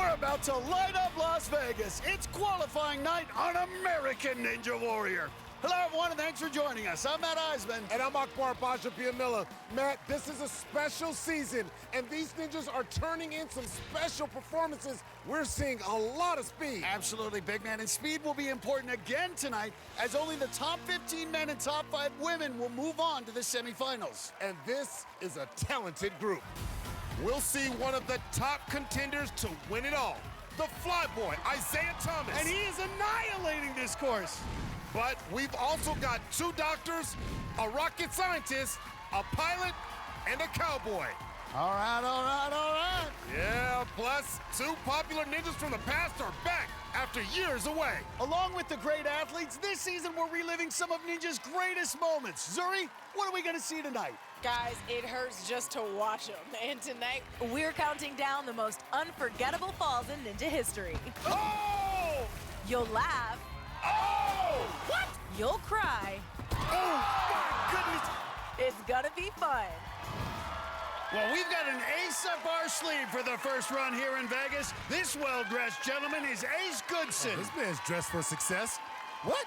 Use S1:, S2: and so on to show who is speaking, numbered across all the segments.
S1: We're about to light up Las Vegas. It's qualifying night on American Ninja Warrior. Hello, everyone, and thanks for joining us. I'm Matt Eisman.
S2: And I'm Akbar Baja-Piamilla. Matt, this is a special season, and these ninjas are turning in some special performances. We're seeing a lot of speed.
S1: Absolutely, big man. And speed will be important again tonight, as only the top 15 men and top 5 women will move on to the semifinals.
S2: And this is a talented group. We'll see one of the top contenders to win it all, the Flyboy, Isaiah Thomas.
S1: And he is annihilating this course.
S2: But we've also got 2 doctors, a rocket scientist, a pilot, and a cowboy.
S1: All right.
S2: Yeah, plus 2 popular ninjas from the past are back after years away.
S1: Along with the great athletes, this season we're reliving some of Ninja's greatest moments. Zuri, what are we going to see tonight?
S3: Guys, it hurts just to watch them. And tonight, we're counting down the most unforgettable falls in Ninja history.
S2: Oh!
S3: You'll laugh.
S2: Oh!
S3: What? You'll cry.
S1: Oh, my goodness.
S3: It's gonna be fun.
S1: Well, we've got an ace up our sleeve for the first run here in Vegas. This well-dressed gentleman is Ace Goodson.
S2: This man's dressed for success. What?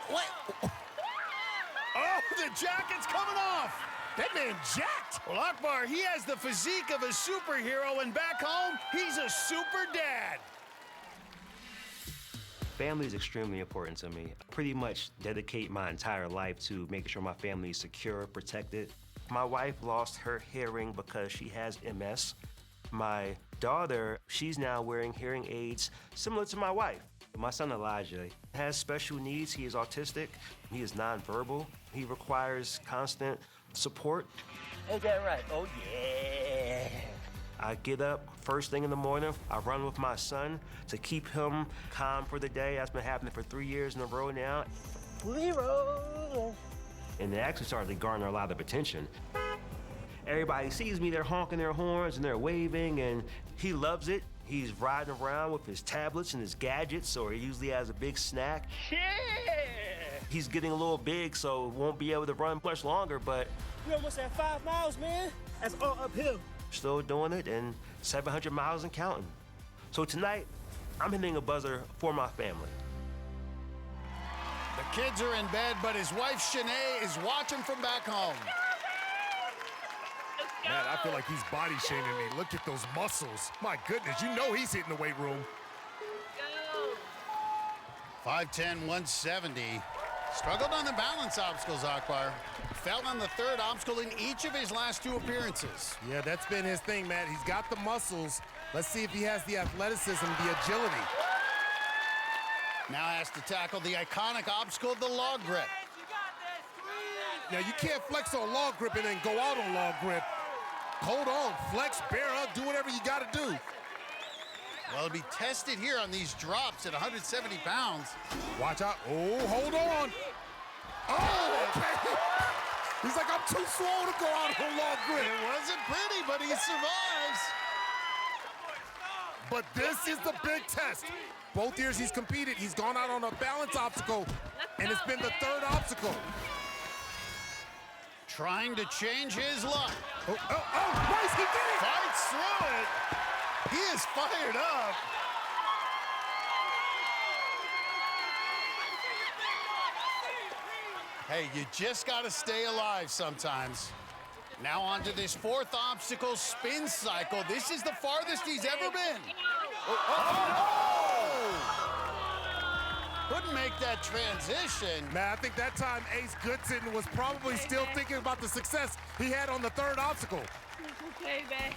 S1: Oh, the jacket's coming off.
S2: That man jacked.
S1: Well, Akbar, he has the physique of a superhero, and back home, he's a super dad.
S4: Family is extremely important to me. I pretty much dedicate my entire life to making sure my family is secure, protected. My wife lost her hearing because she has MS. My daughter, she's now wearing hearing aids similar to my wife. My son Elijah has special needs. He is autistic. He is nonverbal. He requires constant support.
S5: Ain't that right? Oh, yeah.
S4: I get up first thing in the morning. I run with my son to keep him calm for the day. That's been happening for 3 years in a row now.
S5: Leroy.
S4: And it actually started to garner a lot of attention. Everybody sees me, they're honking their horns and they're waving, and he loves it. He's riding around with his tablets and his gadgets, or he usually has a big snack.
S5: Yeah!
S4: He's getting a little big, so won't be able to run much longer, but
S5: We almost at 5 miles, man. That's all uphill.
S4: still doing it, and 700 miles and counting. So tonight, I'm hitting a buzzer for my family.
S1: The kids are in bed, but his wife, Shanae, is watching from back home.
S2: Man, I feel like he's body shaming me. Look at those muscles. My goodness, you know he's hitting the weight room.
S1: 5'10", 170. Struggled on the balance obstacles, Akbar. Fell on the 3rd obstacle in each of his last 2 appearances.
S2: Yeah, that's been his thing, Matt. He's got the muscles. Let's see if he has the athleticism, the agility.
S1: Now has to tackle the iconic obstacle, the log grip.
S2: Now, you can't flex on log grip and then go out on log grip. Hold on, flex, bear up, do whatever you got to do.
S1: Well, it'll be tested here on these drops at 170 pounds.
S2: Watch out. Oh, hold on. Oh, okay. He's like, I'm too slow to go out on log grip.
S1: It wasn't pretty, but he survives.
S2: But this is the big test. Both years he's competed, he's gone out on a balance obstacle, and it's been the 3rd obstacle.
S1: Trying to change his luck.
S2: Nice, he did it!
S1: Fights through it. He is fired up. Hey, you just got to stay alive sometimes. Now on to this 4th obstacle, spin cycle. This is the farthest he's ever been. Couldn't make that transition.
S2: Man, I think that time Ace Goodson was probably still thinking about the success he had on the 3rd obstacle.
S3: Okay, man.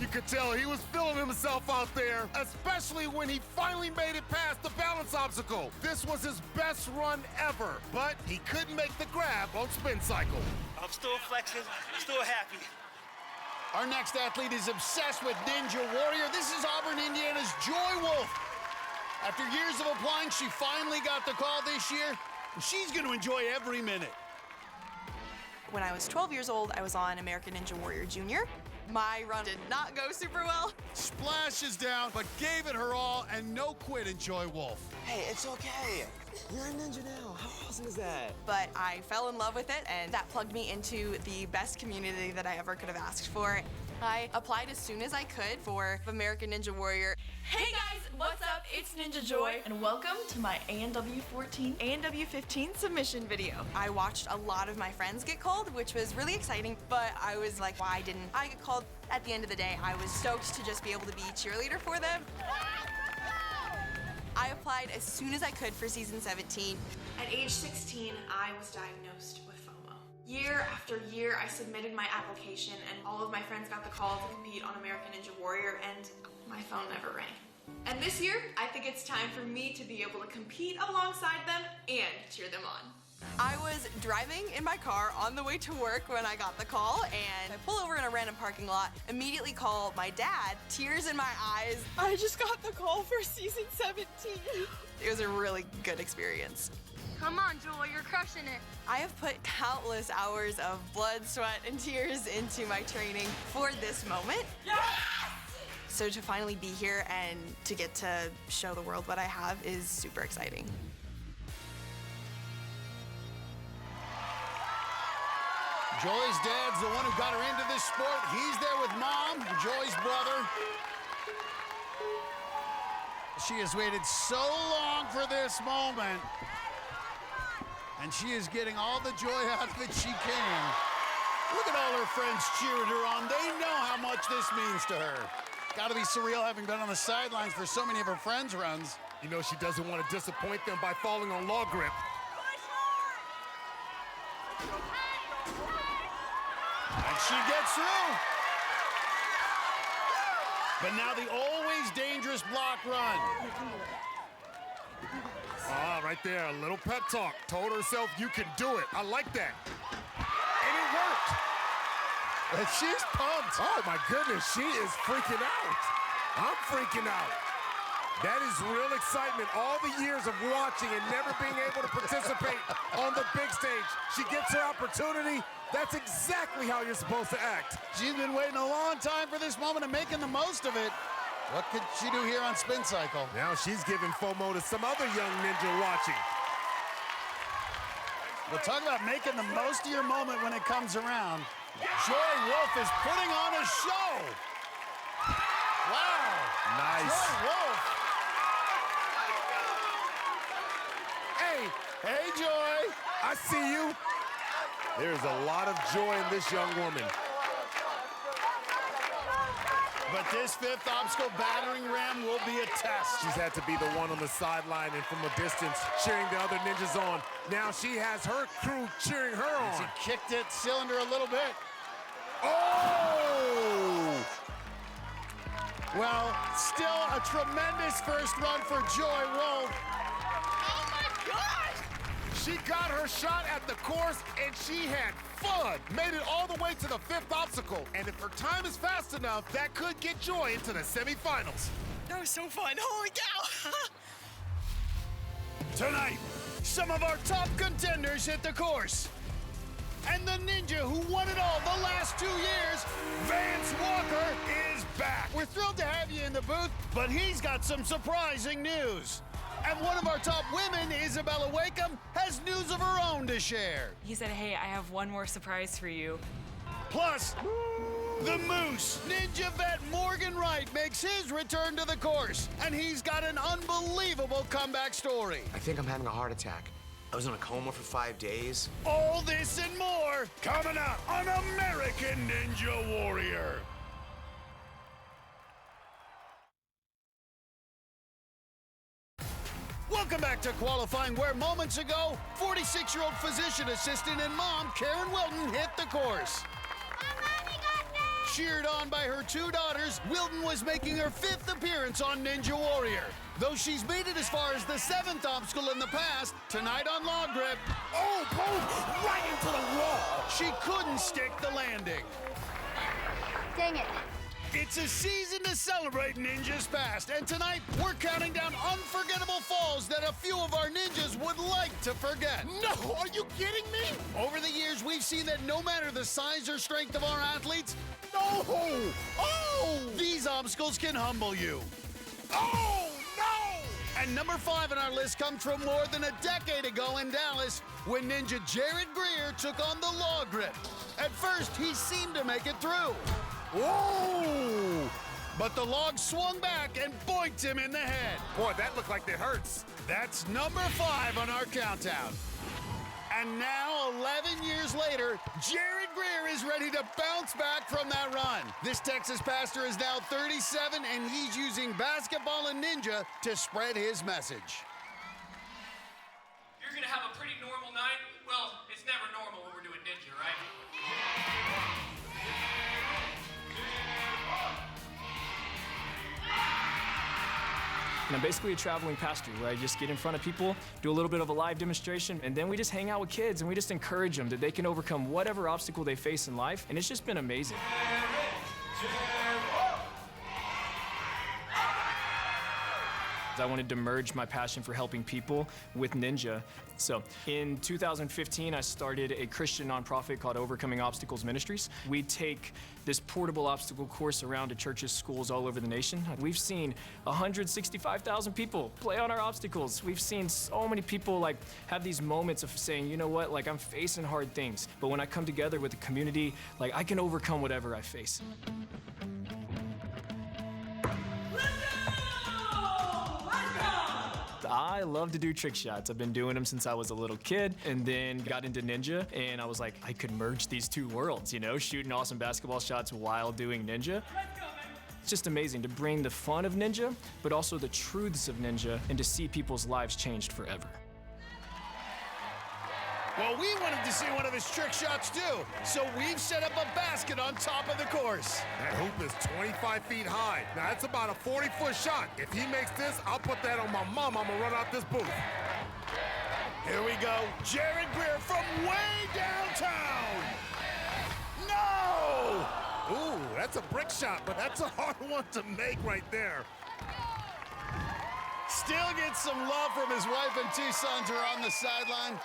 S2: You could tell he was feeling himself out there, especially when he finally made it past the balance obstacle. This was his best run ever, but he couldn't make the grab on spin cycle.
S5: I'm still flexing, still happy.
S1: Our next athlete is obsessed with Ninja Warrior. This is Auburn, Indiana's Joy Wolf. After years of applying, she finally got the call this year, and she's going to enjoy every minute.
S6: When I was 12 years old, I was on American Ninja Warrior Junior. My run did not go super well.
S1: Splashes down, but gave it her all, and no quit in Joy Wolf.
S7: Hey, it's okay. You're a ninja now. How awesome is that?
S6: But I fell in love with it, and that plugged me into the best community that I ever could have asked for. I applied as soon as I could for American Ninja Warrior. Hey guys, what's up? It's Ninja Joy, and welcome to my ANW 14, ANW 15 submission video. I watched a lot of my friends get called, which was really exciting, but I was like, why didn't I get called? At the end of the day, I was stoked to just be able to be cheerleader for them. I applied as soon as I could for season 17. At age 16, I was diagnosed with FOMO. Year after year, I submitted my application, and all of my friends got the call to compete on American Ninja Warrior, and my phone never rang. And this year, I think it's time for me to be able to compete alongside them and cheer them on. I was driving in my car on the way to work when I got the call, and I pull over in a random parking lot, immediately call my dad, tears in my eyes. I just got the call for season 17. It was a really good experience.
S8: Come on, Joel, you're crushing it.
S6: I have put countless hours of blood, sweat, and tears into my training for this moment. Yes! So to finally be here and to get to show the world what I have is super exciting.
S1: Joy's dad's the one who got her into this sport. He's there with Mom, Joy's brother. She has waited so long for this moment. And she is getting all the joy out of it she can. Look at all her friends cheering her on. They know how much this means to her. Gotta be surreal having been on the sidelines for so many of her friends' runs.
S2: You know she doesn't want to disappoint them by falling on Law Grip.
S1: And she gets through. But now the always dangerous block run.
S2: Ah, right there, a little pep talk. Told herself, you can do it. I like that. And it worked.
S1: And she's pumped.
S2: Oh my goodness, she is freaking out. I'm freaking out. That is real excitement. All the years of watching and never being able to participate on the big stage. She gets her opportunity. That's exactly how you're supposed to act.
S1: She's been waiting a long time for this moment and making the most of it. What could she do here on Spin Cycle?
S2: Now she's giving FOMO to some other young ninja watching.
S1: We'll talk about making the most of your moment when it comes around. Joy Wolf is putting on a show. Wow.
S2: Nice.
S1: Joy Wolf. Hey, Joy.
S2: I see you. There's a lot of joy in this young woman.
S1: But this fifth obstacle battering ram will be a test.
S2: She's had to be the one on the sideline and from a distance cheering the other ninjas on. Now she has her crew cheering her on.
S1: She kicked it cylinder a little bit.
S2: Oh!
S1: Well, still a tremendous first run for Joy Wolf.
S2: Oh my God! She got her shot at the course and she had fun. Made it all the way to the fifth obstacle. And if her time is fast enough, that could get Joy into the semifinals.
S6: That was so fun. Holy cow!
S1: Tonight, some of our top contenders hit the course. And the ninja who won it all the last 2 years, Vance Walker, is back. We're thrilled to have you in the booth, but he's got some surprising news. And one of our top women, Isabella Wakeham, has news of her own to share.
S9: He said, hey, I have one more surprise for you.
S1: Plus, the Moose, ninja vet Morgan Wright, makes his return to the course. And he's got an unbelievable comeback story.
S7: I think I'm having a heart attack. I was in a coma for 5 days.
S1: All this and more coming up on American Ninja Warrior. Welcome back to qualifying, where moments ago, 46-year-old physician assistant and mom Karen Wilton hit the course. Cheered on by her 2 daughters, Wilton was making her 5th appearance on Ninja Warrior. Though she's made it as far as the 7th obstacle in the past, tonight on Law Grip,
S2: Oh, boom! Right into the wall!
S1: she couldn't stick the landing.
S8: Dang it.
S1: It's a season to celebrate ninjas past, and tonight we're counting down unforgettable falls that a few of our ninjas would like to forget.
S2: No, are you kidding me?
S1: Over the years, we've seen that no matter the size or strength of our athletes,
S2: No! Oh!
S1: these obstacles can humble you.
S2: Oh, no!
S1: And number 5 on our list comes from more than a decade ago in Dallas when Ninja Jared Greer took on the log grip. At first, he seemed to make it through.
S2: Whoa!
S1: But the log swung back and boinked him in the head.
S2: Boy, that looked like it hurts.
S1: That's number 5 on our countdown. And now, 11 years later, Jared Greer is ready to bounce back from that run. This Texas pastor is now 37, and he's using basketball and ninja to spread his message.
S10: You're gonna have a pretty normal night. Well, it's never normal when we're doing ninja, right?
S11: And I'm basically a traveling pastor where I just get in front of people, do a little bit of a live demonstration, and then we just hang out with kids and we just encourage them that they can overcome whatever obstacle they face in life, and it's just been amazing. I wanted to merge my passion for helping people with ninja. So in 2015, I started a Christian nonprofit called Overcoming Obstacles Ministries. We take this portable obstacle course around to churches, schools all over the nation. We've seen 165,000 people play on our obstacles. We've seen so many people like have these moments of saying, you know what, like I'm facing hard things, but when I come together with the community, like I can overcome whatever I face. I love to do trick shots. I've been doing them since I was a little kid, and then got into ninja, and I was like, I could merge these two worlds, you know, shooting awesome basketball shots while doing ninja. It's just amazing to bring the fun of ninja, but also the truths of ninja, and to see people's lives changed forever.
S1: Well, we wanted to see one of his trick shots too, so we've set up a basket on top of the course.
S2: That hoop is 25 feet high. Now, that's about a 40-foot shot. If he makes this, I'll put that on my mom. I'm gonna run out this booth.
S1: Here we go. Jared Greer from way downtown. No!
S2: Ooh, that's a brick shot, but that's a hard one to make right there.
S1: Still gets some love from his wife and 2 sons who are on the sideline.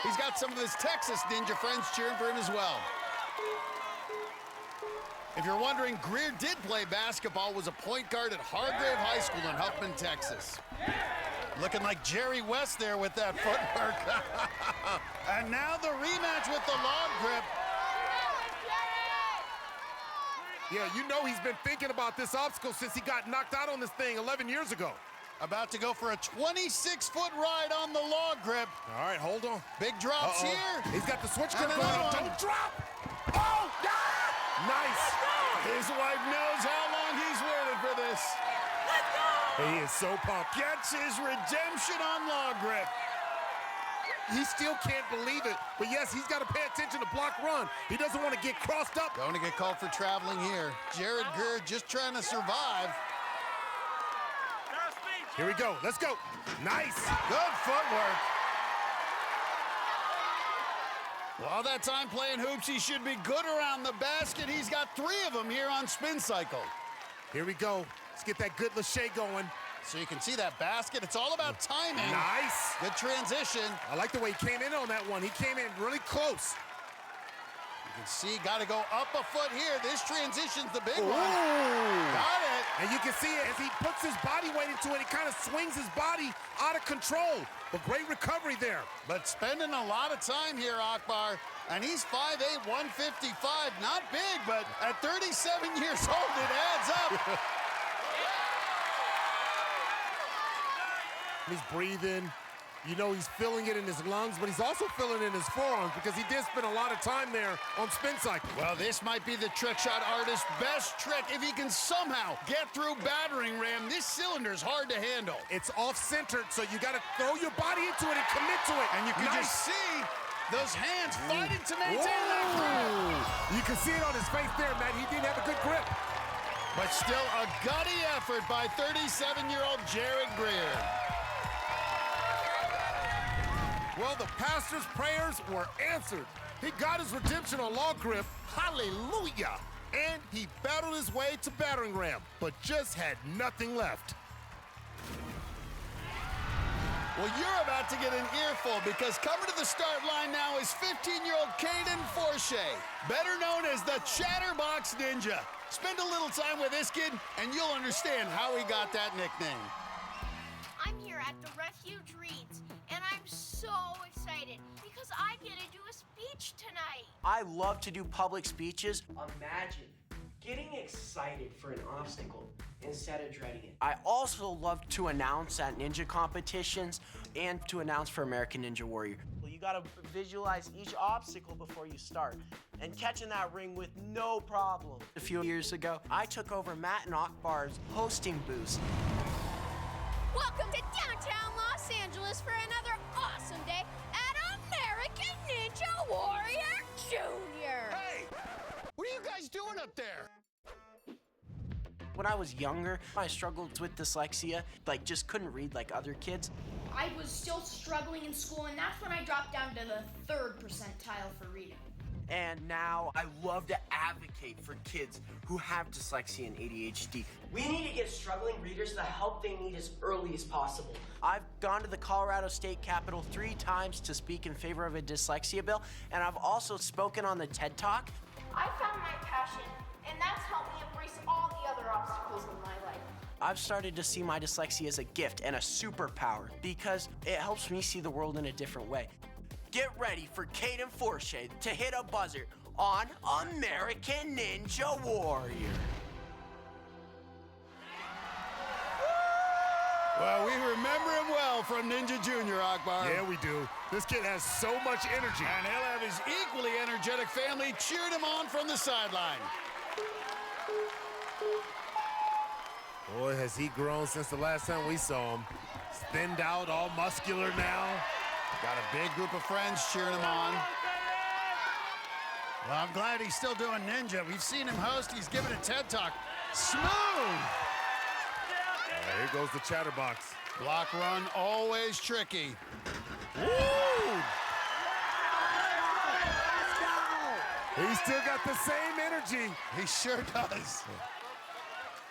S1: He's got some of his Texas ninja friends cheering for him as well. If you're wondering, Greer did play basketball, was a point guard at Hargrave High School in Huffman, Texas. Looking like Jerry West there with that footwork. And now the rematch with the log grip.
S2: Yeah, you know he's been thinking about this obstacle since he got knocked out on this thing 11 years ago.
S1: About to go for a 26-foot ride on the log grip.
S2: All right, hold on.
S1: Big drops here.
S2: He's got the switch grip
S1: And
S2: going
S1: another
S2: on.
S1: one.
S2: Don't drop! Oh, yeah! Nice.
S1: His wife knows how long he's waited for this.
S2: Let's go! He is so pumped.
S1: Gets his redemption on log grip.
S2: He still can't believe it. But yes, he's got to pay attention to block run. He doesn't want to get crossed up.
S1: Going to get called for traveling here. Jared Greer just trying to survive.
S2: Here we go. Let's go. Nice.
S1: Good footwork. Well, all that time playing hoops, he should be good around the basket. He's got 3 of them here on spin cycle.
S2: Here we go. Let's get that good lachey going.
S1: So you can see that basket. It's all about timing.
S2: Nice.
S1: Good transition.
S2: I like the way he came in on that one. He came in really close.
S1: You can see, got to go up a foot here. This transition's the big one. Got it.
S2: And you can see it as he puts his body weight into it, he kind of swings his body out of control. But great recovery there.
S1: But spending a lot of time here, Akbar. And he's 5'8", 155. Not big, but at 37 years old, it adds up.
S2: He's breathing. You know he's feeling it in his lungs, but he's also feeling it in his forearms because he did spend a lot of time there on spin cycle.
S1: Well, this might be the trick shot artist's best trick. If he can somehow get through battering ram, this cylinder's hard to handle.
S2: It's off-centered, so you got to throw your body into it and commit to it.
S1: And you can just see those hands fighting to maintain that grip.
S2: You can see it on his face there, Matt. He didn't have a good grip.
S1: But still a gutty effort by 37-year-old Jared Greer.
S2: Well, the pastor's prayers were answered. He got his redemption on log grip. Hallelujah! And he battled his way to battering ram, but just had nothing left.
S1: Well, you're about to get an earful because coming to the start line now is 15-year-old Caden Forche, better known as the Chatterbox Ninja. Spend a little time with this kid, and you'll understand how he got that nickname.
S8: I'm
S12: I love to do public speeches. Imagine getting excited for an obstacle instead of dreading it. I also love to announce at ninja competitions and to announce for American Ninja Warrior. You gotta visualize each obstacle before you start and catching that ring with no problem. A few years ago, I took over Matt and Akbar's hosting booth.
S8: Welcome to downtown Los Angeles for another awesome day at American Ninja Warrior Jr.
S1: Hey! What are you guys doing up there?
S12: When I was younger, I struggled with dyslexia, just couldn't read like other kids.
S13: I was still struggling in school, and that's when I dropped down to the 3rd percentile for reading.
S12: And now I love to advocate for kids who have dyslexia and ADHD. We need to get struggling readers the help they need as early as possible. I've gone to the Colorado State Capitol 3 times to speak in favor of a dyslexia bill, and I've also spoken on the TED Talk.
S13: I found my passion, and that's helped me embrace all the other obstacles in my life.
S12: I've started to see my dyslexia as a gift and a superpower because it helps me see the world in a different way. Get ready for Caden Forche to hit a buzzer on American Ninja Warrior.
S1: Well, we remember him well from Ninja Junior, Akbar.
S2: Yeah, we do. This kid has so much energy.
S1: And he'll have his equally energetic family cheering him on from the sideline.
S2: Boy, has he grown since the last time we saw him. He's thinned out, all muscular now.
S1: Got a big group of friends cheering him on. Well, I'm glad he's still doing ninja. We've seen him host. He's giving a TED Talk. Smooth!
S2: Here goes the chatterbox.
S1: Block run, always tricky. Woo!
S2: He's still got the same energy.
S1: He sure does.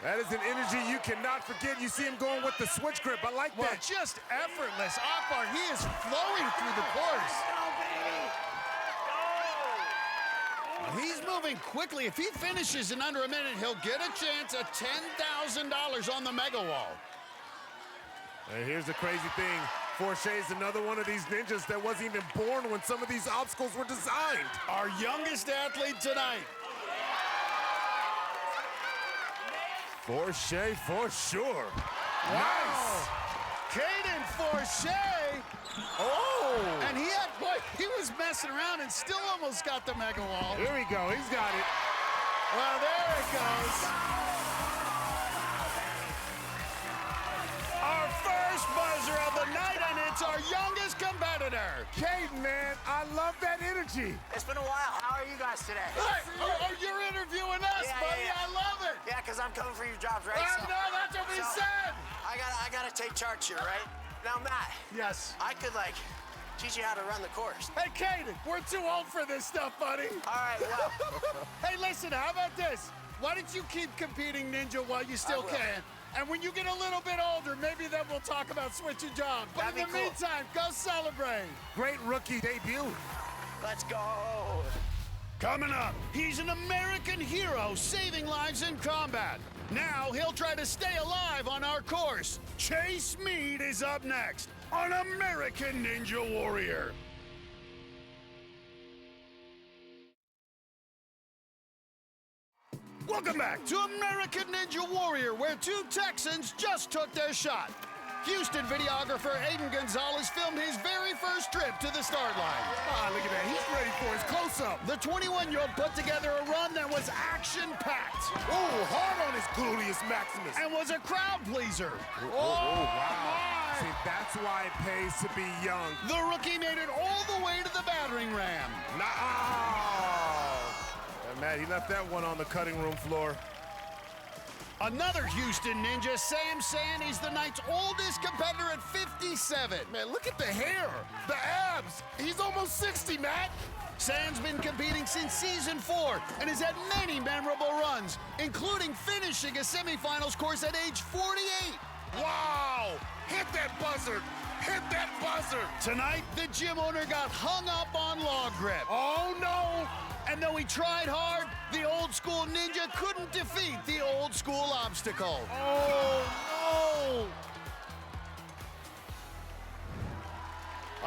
S2: That is an energy you cannot forget. You see him going with the switch grip. I like
S1: Well,
S2: that.
S1: just effortless. Akbar, he is flowing through the course. Well, he's moving quickly. If he finishes in under a minute, he'll get a chance at $10,000 on the Mega Wall.
S2: And here's the crazy thing. Forche is another one of these ninjas that wasn't even born when some of these obstacles were designed.
S1: Our youngest athlete tonight.
S2: Forche for sure.
S1: Wow.
S2: Nice.
S1: Caden Forche. Oh. And he was messing around and still almost got the Mega Wall.
S2: Here we go. He's got it.
S1: Well, there it goes. Our first buzzer of the night, and it's our youngest competitor.
S2: Caden, man, I love that energy.
S12: It's been a while. How are you guys today?
S1: Hey, you're interviewing us, buddy.
S12: Yeah.
S1: I love it.
S12: Yeah, because I'm coming for your jobs, right?
S1: No, that's what we said.
S12: I gotta take charge here, right? Now, Matt.
S1: Yes.
S12: I could, teach you how to run the course.
S1: Hey, Caden, we're too old for this stuff, buddy.
S12: All right, well.
S1: Hey, listen, how about this? Why don't you keep competing ninja while you still can? And when you get a little bit older, maybe then we'll talk about switching jobs. But in the meantime, go celebrate.
S2: Great rookie debut.
S12: Let's go.
S1: Coming up, he's an American hero saving lives in combat. Now he'll try to stay alive on our course. Chase Meade is up next on American Ninja Warrior. Welcome back to American Ninja Warrior, where 2 Texans just took their shot. Houston videographer Aiden Gonzalez filmed his very first trip to the start line.
S2: Ah, look at that. He's ready for his close-up.
S1: The 21-year-old put together a run that was action-packed.
S2: Oh, hard on his gluteus maximus.
S1: And was a crowd pleaser.
S2: Wow. See, that's why it pays to be young.
S1: The rookie made it all the way to the battering ram.
S2: Matt, he left that one on the cutting room floor.
S1: Another Houston Ninja, Sam Sand, is the night's oldest competitor at 57.
S2: Man, look at the hair, the abs. He's almost 60, Matt.
S1: Sam's been competing since season 4 and has had many memorable runs, including finishing a semifinals course at age 48.
S2: Wow! Hit that buzzer! Hit that buzzer!
S1: Tonight, the gym owner got hung up on log grip.
S2: Oh, no!
S1: And though he tried hard, the old school ninja couldn't defeat the old school obstacle.
S2: Oh,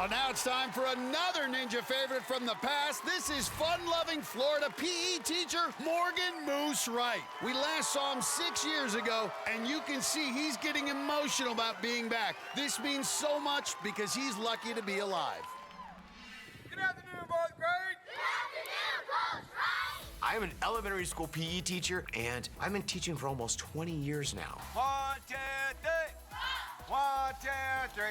S2: no!
S1: Well, now it's time for another Ninja favorite from the past. This is fun-loving Florida PE teacher Morgan Moose Wright. We last saw him 6 years ago, and you can see he's getting emotional about being back. This means so much because he's lucky to be alive.
S2: Good afternoon, boys. Great.
S7: I'm an elementary school PE teacher, and I've been teaching for almost 20 years now.
S2: 1, 2, 3. 1, 2, 3.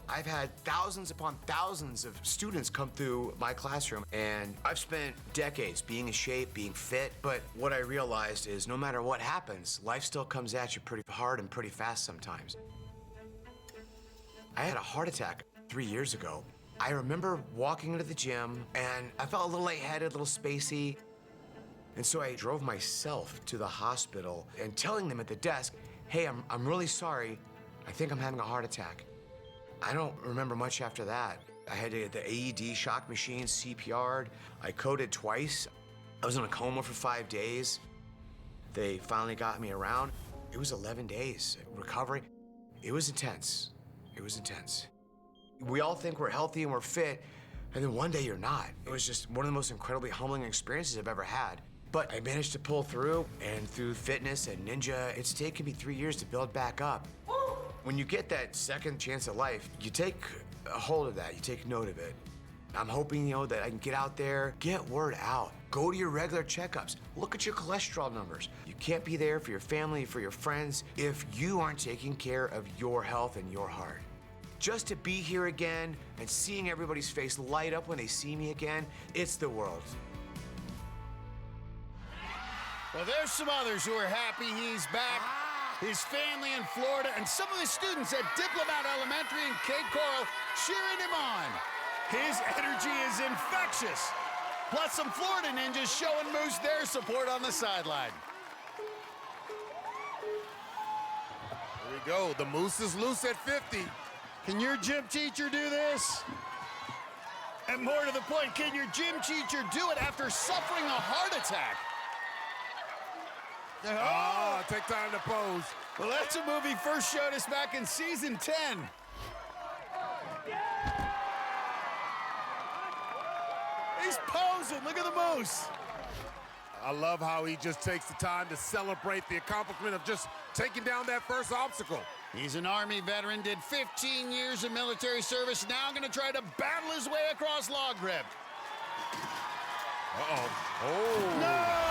S7: I've had thousands upon thousands of students come through my classroom, and I've spent decades being in shape, being fit, but what I realized is no matter what happens, life still comes at you pretty hard and pretty fast sometimes. I had a heart attack 3 years ago. I remember walking into the gym, and I felt a little lightheaded, a little spacey, and so I drove myself to the hospital and telling them at the desk, hey, I'm really sorry. I think I'm having a heart attack. I don't remember much after that. I had to get the AED shock machine, CPR'd. I coded twice. I was in a coma for 5 days. They finally got me around. It was 11 days recovery. It was intense. It was intense. We all think we're healthy and we're fit, and then one day you're not. It was just one of the most incredibly humbling experiences I've ever had. But I managed to pull through, and through fitness and Ninja, it's taken me 3 years to build back up. When you get that second chance at life, you take a hold of that, you take note of it. I'm hoping, that I can get out there, get word out. Go to your regular checkups. Look at your cholesterol numbers. You can't be there for your family, for your friends, if you aren't taking care of your health and your heart. Just to be here again and seeing everybody's face light up when they see me again, it's the world.
S1: Well, there's some others who are happy he's back. His family in Florida and some of the students at Diplomat Elementary in Cape Coral cheering him on. His energy is infectious. Plus some Florida ninjas showing Moose their support on the sideline.
S2: Here we go. The Moose is loose at 50.
S1: Can your gym teacher do this? And more to the point, can your gym teacher do it after suffering a heart attack?
S2: Oh, take time to pose.
S1: Well, that's a movie first showed us back in season 10. He's posing. Look at the Moose.
S2: I love how he just takes the time to celebrate the accomplishment of just taking down that first obstacle.
S1: He's an Army veteran, did 15 years of military service, now going to try to battle his way across log grip.
S2: Uh-oh. Oh.
S1: No!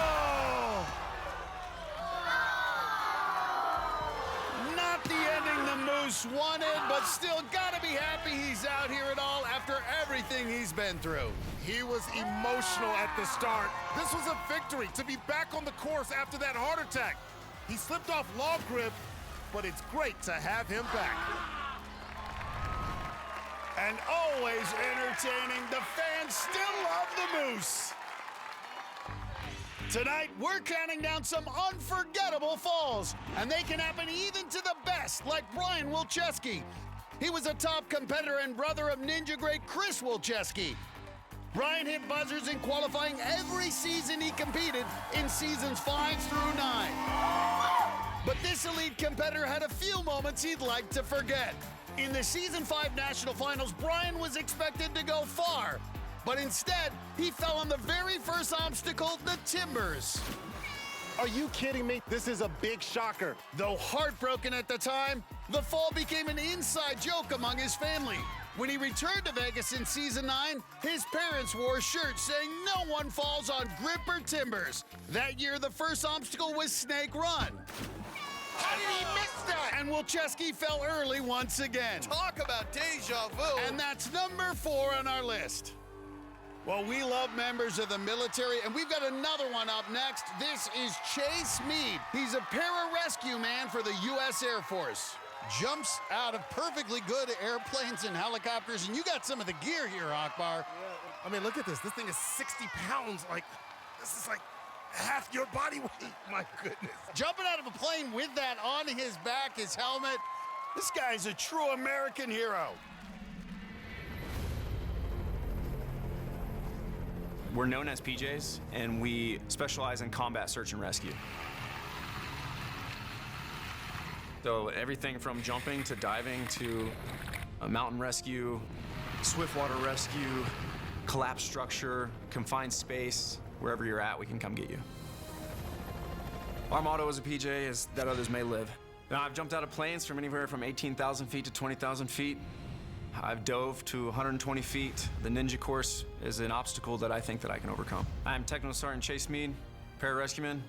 S1: Not the ending the Moose wanted, but still got to be happy he's out here at all after everything he's been through.
S2: He was emotional at the start. This was a victory to be back on the course after that heart attack. He slipped off log grip, but it's great to have him back.
S1: And always entertaining, the fans still love the Moose. Tonight, we're counting down some unforgettable falls, and they can happen even to the best, like Brian Wilczewski. He was a top competitor and brother of Ninja great Chris Wilczewski. Brian hit buzzers in qualifying every season he competed in seasons 5 through 9. But this elite competitor had a few moments he'd like to forget. In the season 5 national finals, Brian was expected to go far, but instead, he fell on the very first obstacle, the timbers.
S2: Are you kidding me? This is a big shocker.
S1: Though heartbroken at the time, the fall became an inside joke among his family. When he returned to Vegas in season 9, his parents wore shirts saying no one falls on grip or timbers. That year, the first obstacle was Snake Run.
S2: How did he miss that?
S1: And Wilczewski fell early once again.
S2: Talk about deja vu.
S1: And that's number 4 on our list. Well, we love members of the military, and we've got another one up next. This is Chase Meade. He's a pararescue man for the U.S. Air Force. Jumps out of perfectly good airplanes and helicopters, and you got some of the gear here, Akbar.
S2: Yeah, I mean, look at this. This thing is 60 pounds. Like, this is like half your body weight. My goodness.
S1: Jumping out of a plane with that on his back, his helmet. This guy's a true American hero.
S14: We're known as PJs, and we specialize in combat search and rescue. So everything from jumping to diving to mountain rescue, swift water rescue, collapsed structure, confined space. Wherever you're at, we can come get you. Our motto as a PJ is that others may live. Now, I've jumped out of planes from anywhere from 18,000 feet to 20,000 feet. I've dove to 120 feet. The Ninja course is an obstacle that I think that I can overcome. I'm Techno Sergeant Chase Meade, pararescueman.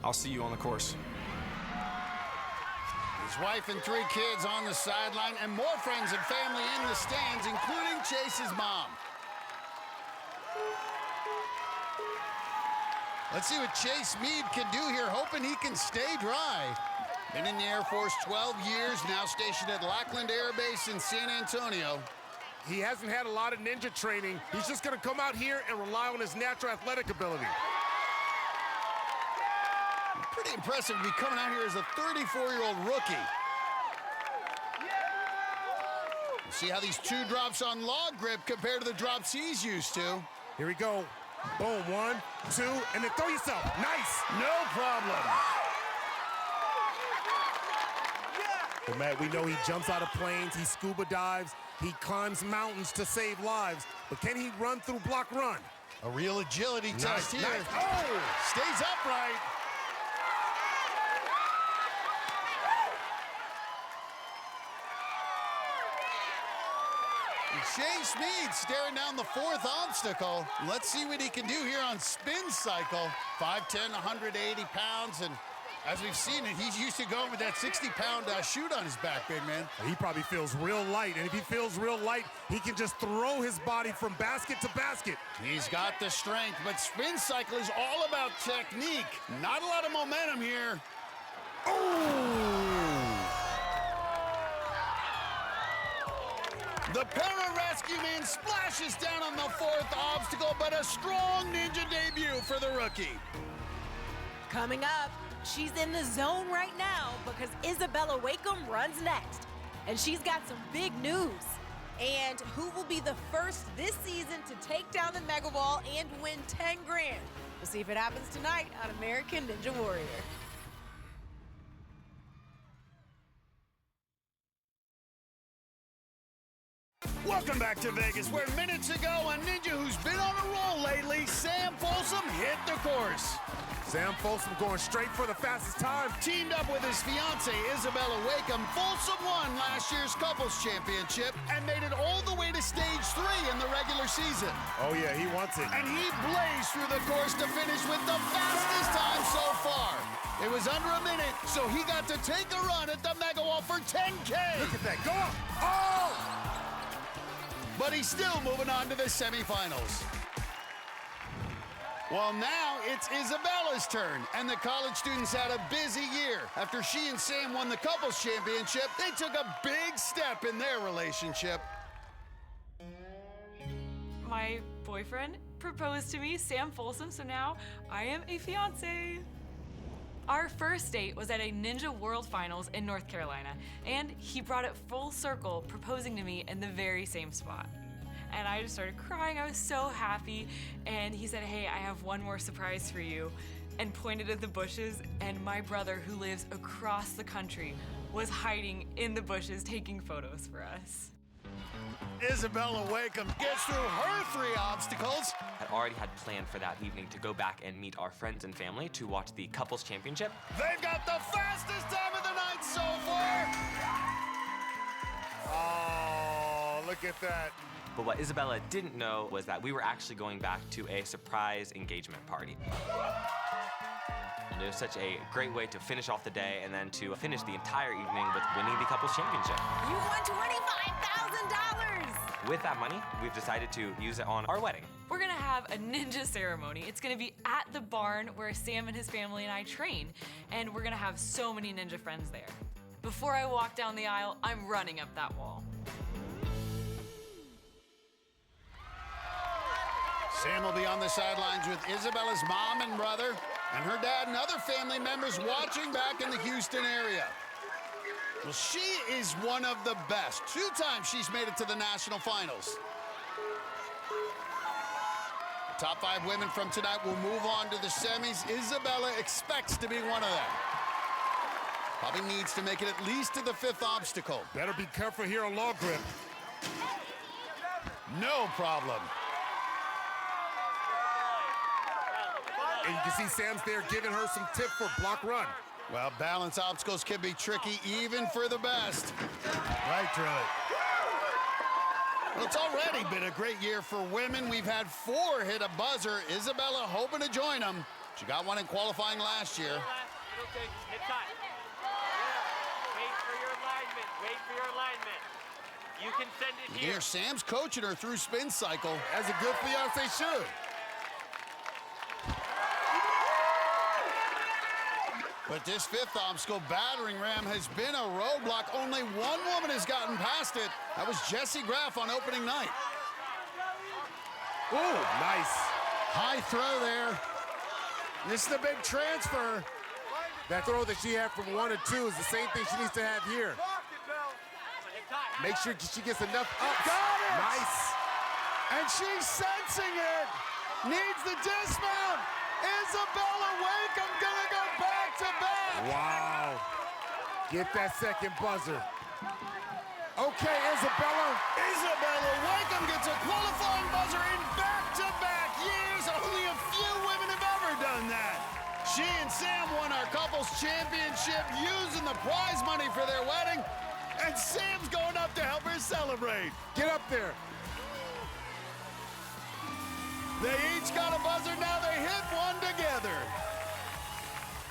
S14: I'll see you on the course.
S1: His wife and 3 kids on the sideline, and more friends and family in the stands, including Chase's mom. Let's see what Chase Meade can do here, hoping he can stay dry. Been in the Air Force 12 years, now stationed at Lackland Air Base in San Antonio.
S2: He hasn't had a lot of ninja training. He's just gonna come out here and rely on his natural athletic ability.
S1: Pretty impressive to be coming out here as a 34-year-old rookie. See how these 2 drops on log grip compare to the drops he's used to.
S2: Here we go. Boom, 1, 2, and then throw yourself. Nice.
S1: No problem.
S2: But Matt, we know he jumps out of planes, he scuba dives, he climbs mountains to save lives. But can he run through block run?
S1: A real agility test here.
S2: Nice.
S1: Oh, stays upright. Chase Meade staring down the 4th obstacle. Let's see what he can do here on spin cycle. 5'10", 180 pounds, and as we've seen it, he's used to going with that 60-pound chute on his back, big man.
S2: He probably feels real light, and if he feels real light, he can just throw his body from basket to basket.
S1: He's got the strength, but spin cycle is all about technique. Not a lot of momentum here. The para-rescue man splashes down on the 4th obstacle, but a strong ninja debut for the rookie.
S3: Coming up, she's in the zone right now because Isabella Wakeham runs next. And she's got some big news. And who will be the first this season to take down the Mega Ball and win 10 grand? We'll see if it happens tonight on American Ninja Warrior.
S1: Welcome back to Vegas, where minutes ago, a ninja who's been on a roll lately, Sam Folsom, hit the course.
S2: Sam Folsom going straight for the fastest time.
S1: Teamed up with his fiancée, Isabella Wakeham, Folsom won last year's couples championship and made it all the way to stage 3 in the regular season.
S2: Oh yeah, he wants it.
S1: And he blazed through the course to finish with the fastest time so far. It was under a minute, so he got to take a run at the Mega Wall for 10K.
S2: Look at that, go up. Oh!
S1: But he's still moving on to the semifinals. Well, now it's Isabella's turn, and the college students had a busy year. After she and Sam won the couples championship, they took a big step in their relationship.
S9: My boyfriend proposed to me, Sam Folsom, so now I am a fiance. Our first date was at a Ninja World Finals in North Carolina, and he brought it full circle, proposing to me in the very same spot. And I just started crying. I was so happy. And he said, hey, I have one more surprise for you, and pointed at the bushes, and my brother, who lives across the country, was hiding in the bushes taking photos for us.
S1: Isabella Wakeham gets through her 3 obstacles.
S15: I already had planned for that evening to go back and meet our friends and family to watch the couples championship.
S1: They've got the fastest time of the night so far.
S2: Oh, look at that.
S15: But what Isabella didn't know was that we were actually going back to a surprise engagement party. It was such a great way to finish off the day and then to finish the entire evening with winning the couples championship.
S3: You won $25,000!
S15: With that money, we've decided to use it on our wedding.
S9: We're gonna have a ninja ceremony. It's gonna be at the barn where Sam and his family and I train, and we're gonna have so many ninja friends there. Before I walk down the aisle, I'm running up that wall.
S1: Sam will be on the sidelines with Isabella's mom and brother, and her dad and other family members watching back in the Houston area. Well, she is one of the best. 2 times she's made it to the national finals. The top 5 women from tonight will move on to the semis. Isabella expects to be one of them. Probably needs to make it at least to the 5th obstacle.
S2: Better be careful here on log grip.
S1: No problem.
S2: And you can see Sam's there giving her some tips for block run.
S1: Well, balance obstacles can be tricky even for the best. Right through it. Well, it's already been a great year for women. We've had 4 hit a buzzer. Isabella hoping to join them. She got one in qualifying last year.
S5: Okay, hit time. Wait for your alignment. Wait for your alignment. You can send it
S1: You
S5: here.
S1: hear Sam's coaching her through spin cycle.
S2: As a good fiance should.
S1: But this 5th obstacle, battering ram, has been a roadblock. Only one woman has gotten past it. That was Jessie Graff on opening night.
S2: Ooh, nice.
S1: High throw there. This is the big transfer.
S2: That throw that she had from 1 to 2 is the same thing she needs to have here. Make sure she gets enough ups.
S1: Got it!
S2: Nice.
S1: And she's sensing it. Needs the dismount. Isabella Wakeham gonna go back to back.
S2: Wow. Get that second buzzer. Okay, Isabella.
S1: Isabella Wakeham gets a qualifying buzzer in back-to-back years. Only a few women have ever done that. She and Sam won our couples championship using the prize money for their wedding. And Sam's going up to help her celebrate.
S2: Get up there.
S1: They each got a buzzer, now they hit one together.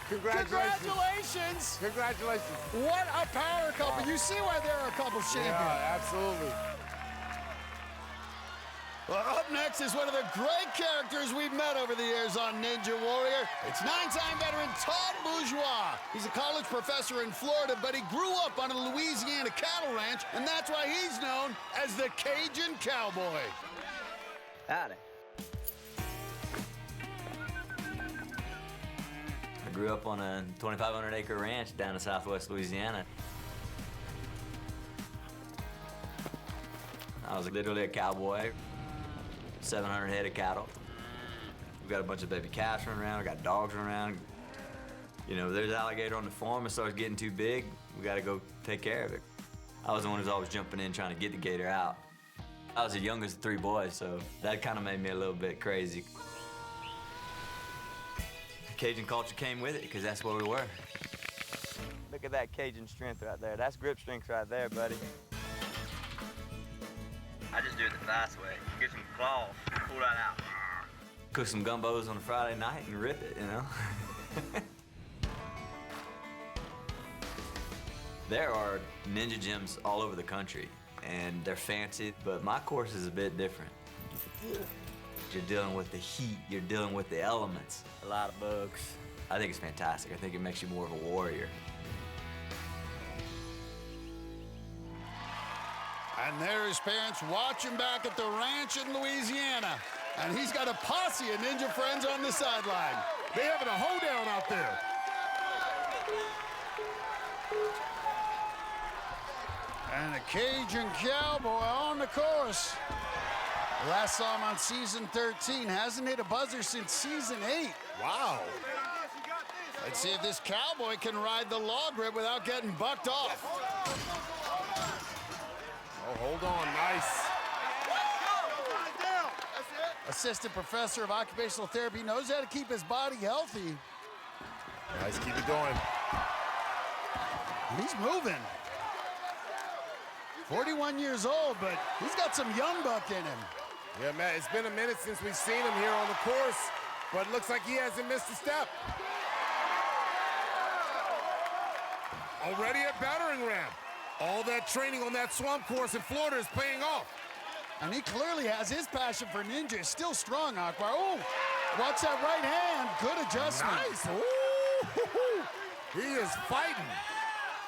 S2: Congratulations. Congratulations.
S1: What a power couple. You see why they're a couples champion.
S2: Yeah, absolutely.
S1: Well, up next is one of the great characters we've met over the years on Ninja Warrior. It's 9-time veteran Todd Bourgeois. He's a college professor in Florida, but he grew up on a Louisiana cattle ranch, and that's why he's known as the Cajun Cowboy.
S16: Howdy. I grew up on a 2,500-acre ranch down in southwest Louisiana. I was literally a cowboy. 700 head of cattle. We've got a bunch of baby calves running around. We got dogs running around. You know, there's an alligator on the farm. It starts getting too big. We got to go take care of it. I was the one who's always jumping in trying to get the gator out. I was the youngest of 3 boys, so that kind of made me a little bit crazy. Cajun culture came with it because that's what we were. Look at that Cajun strength right there. That's grip strength right there, buddy. I just do it the fast way. Get some claws, pull that out. Cook some gumbos on a Friday night and rip it, you know? There are ninja gyms all over the country, and they're fancy, but my course is a bit different. You're dealing with the heat, you're dealing with the elements, a lot of bugs. I think it's fantastic. I think it makes you more of a warrior.
S1: And there his parents watching back at the ranch in Louisiana. And he's got a posse of ninja friends on the sideline.
S2: They having a hoedown out there.
S1: And a Cajun Cowboy on the course. Last saw him on season 13. Hasn't hit a buzzer since season 8.
S2: Wow.
S1: Let's see if this cowboy can ride the log rip without getting bucked off.
S2: Oh, hold on, nice.
S1: Assistant professor of occupational therapy knows how to keep his body healthy.
S2: Nice, keep it going.
S1: He's moving. 41 years old, but he's got some young buck in him.
S2: Yeah, Matt, it's been a minute since we've seen him here on the course, but it looks like he hasn't missed a step. Already at battering ram. All that training on that swamp course in Florida is paying off.
S1: And he clearly has his passion for ninja. Still strong, Akbar. Oh, watch that right hand. Good adjustment.
S2: Nice. Ooh. He is fighting.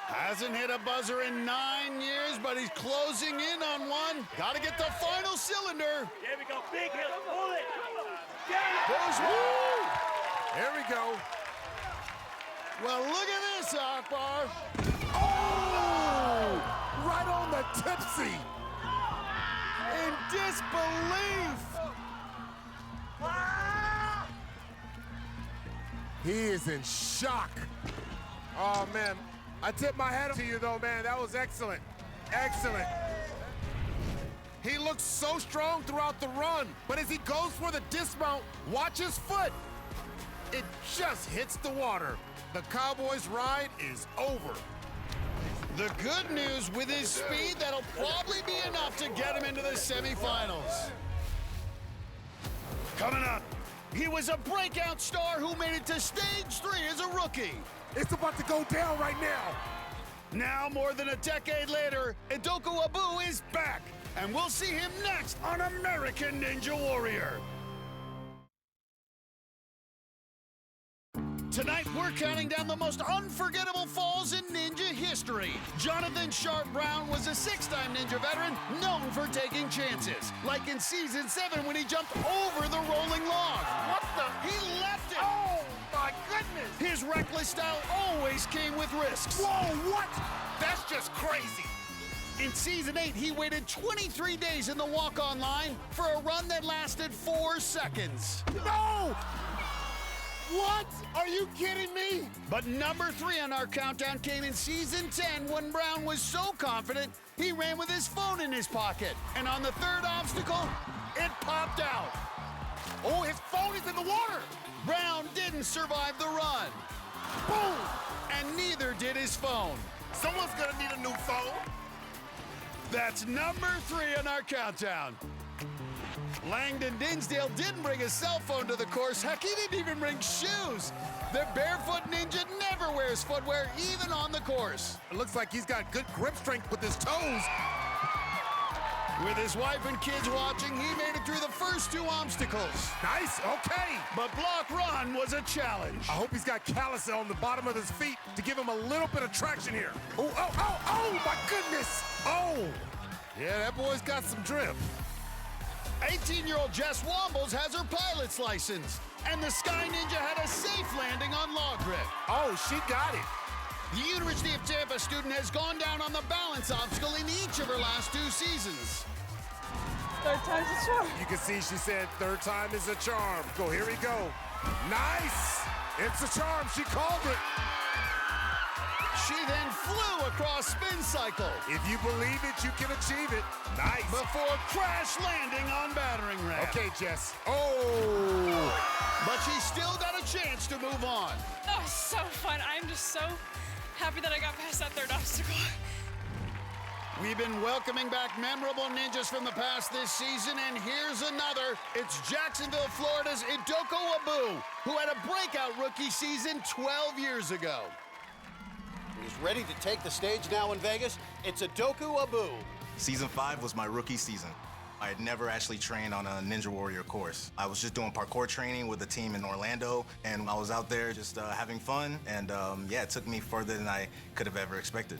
S1: Hasn't hit a buzzer in 9 years, but he's closing in on one. Got to get the final cylinder.
S5: There we go. Big hit. Pull it.
S1: Bourgeois.
S2: There we go.
S1: Well, look at this, Akbar.
S2: Oh! Right on the tipsy.
S1: In disbelief.
S2: He is in shock. Oh, man. I tip my hat to you, though, man. That was excellent. Excellent. He looks so strong throughout the run, but as he goes for the dismount, watch his foot. It just hits the water. The Cowboys' ride is over.
S1: The good news, with his speed, that'll probably be enough to get him into the semifinals. Coming up, he was a breakout star who made it to stage 3 as a rookie.
S2: It's about to go down right now.
S1: Now, more than a decade later, Edoka Abu is back, and we'll see him next on American Ninja Warrior. Tonight, we're counting down the most unforgettable falls in ninja history. Jonathan Sharp Brown was a 6-time ninja veteran known for taking chances, like in Season 7 when he jumped over the rolling log.
S2: What the?
S1: He left it!
S2: Oh, my goodness!
S1: His reckless style always came with risks.
S2: Whoa, what? That's just crazy.
S1: In Season 8, he waited 23 days in the walk-on line for a run that lasted 4 seconds.
S2: No! What? Are you kidding me?
S1: But number 3 on our countdown came in Season 10 when Brown was so confident he ran with his phone in his pocket. And on the 3rd obstacle, it popped out.
S2: Oh, his phone is in the water.
S1: Brown didn't survive the run.
S2: Boom!
S1: And neither did his phone.
S2: Someone's gonna need a new phone.
S1: That's number 3 on our countdown. Langdon Dinsdale didn't bring a cell phone to the course. Heck, he didn't even bring shoes. The barefoot ninja never wears footwear, even on the course.
S2: It looks like he's got good grip strength with his toes.
S1: With his wife and kids watching, he made it through the first 2 obstacles.
S2: Nice, okay.
S1: But block run was a challenge.
S2: I hope he's got callus on the bottom of his feet to give him a little bit of traction here. Oh, my goodness. Oh, yeah, that boy's got some drift.
S1: 18-year-old Jess Wombles has her pilot's license, and the Sky Ninja had a safe landing on log grip.
S2: Oh, she got it.
S1: The University of Tampa student has gone down on the balance obstacle in each of her last 2 seasons.
S17: 3rd time's a charm.
S2: You can see she said 3rd time is a charm. Go, here we go. Nice. It's a charm. She called it.
S1: She then flew across Spin Cycle.
S2: If you believe it, you can achieve it. Nice.
S1: Before crash landing on battering ram.
S2: Okay, Jess. Oh.
S1: But she still got a chance to move on.
S17: Oh, so fun. I'm just so happy that I got past that 3rd obstacle.
S1: We've been welcoming back memorable ninjas from the past this season, and here's another. It's Jacksonville, Florida's Edoka Abu, who had a breakout rookie season 12 years ago.
S18: He's ready to take the stage now in Vegas. It's Edoka Abu.
S19: Season 5 was my rookie season. I had never actually trained on a Ninja Warrior course. I was just doing parkour training with a team in Orlando, and I was out there just having fun, and yeah, it took me further than I could have ever expected.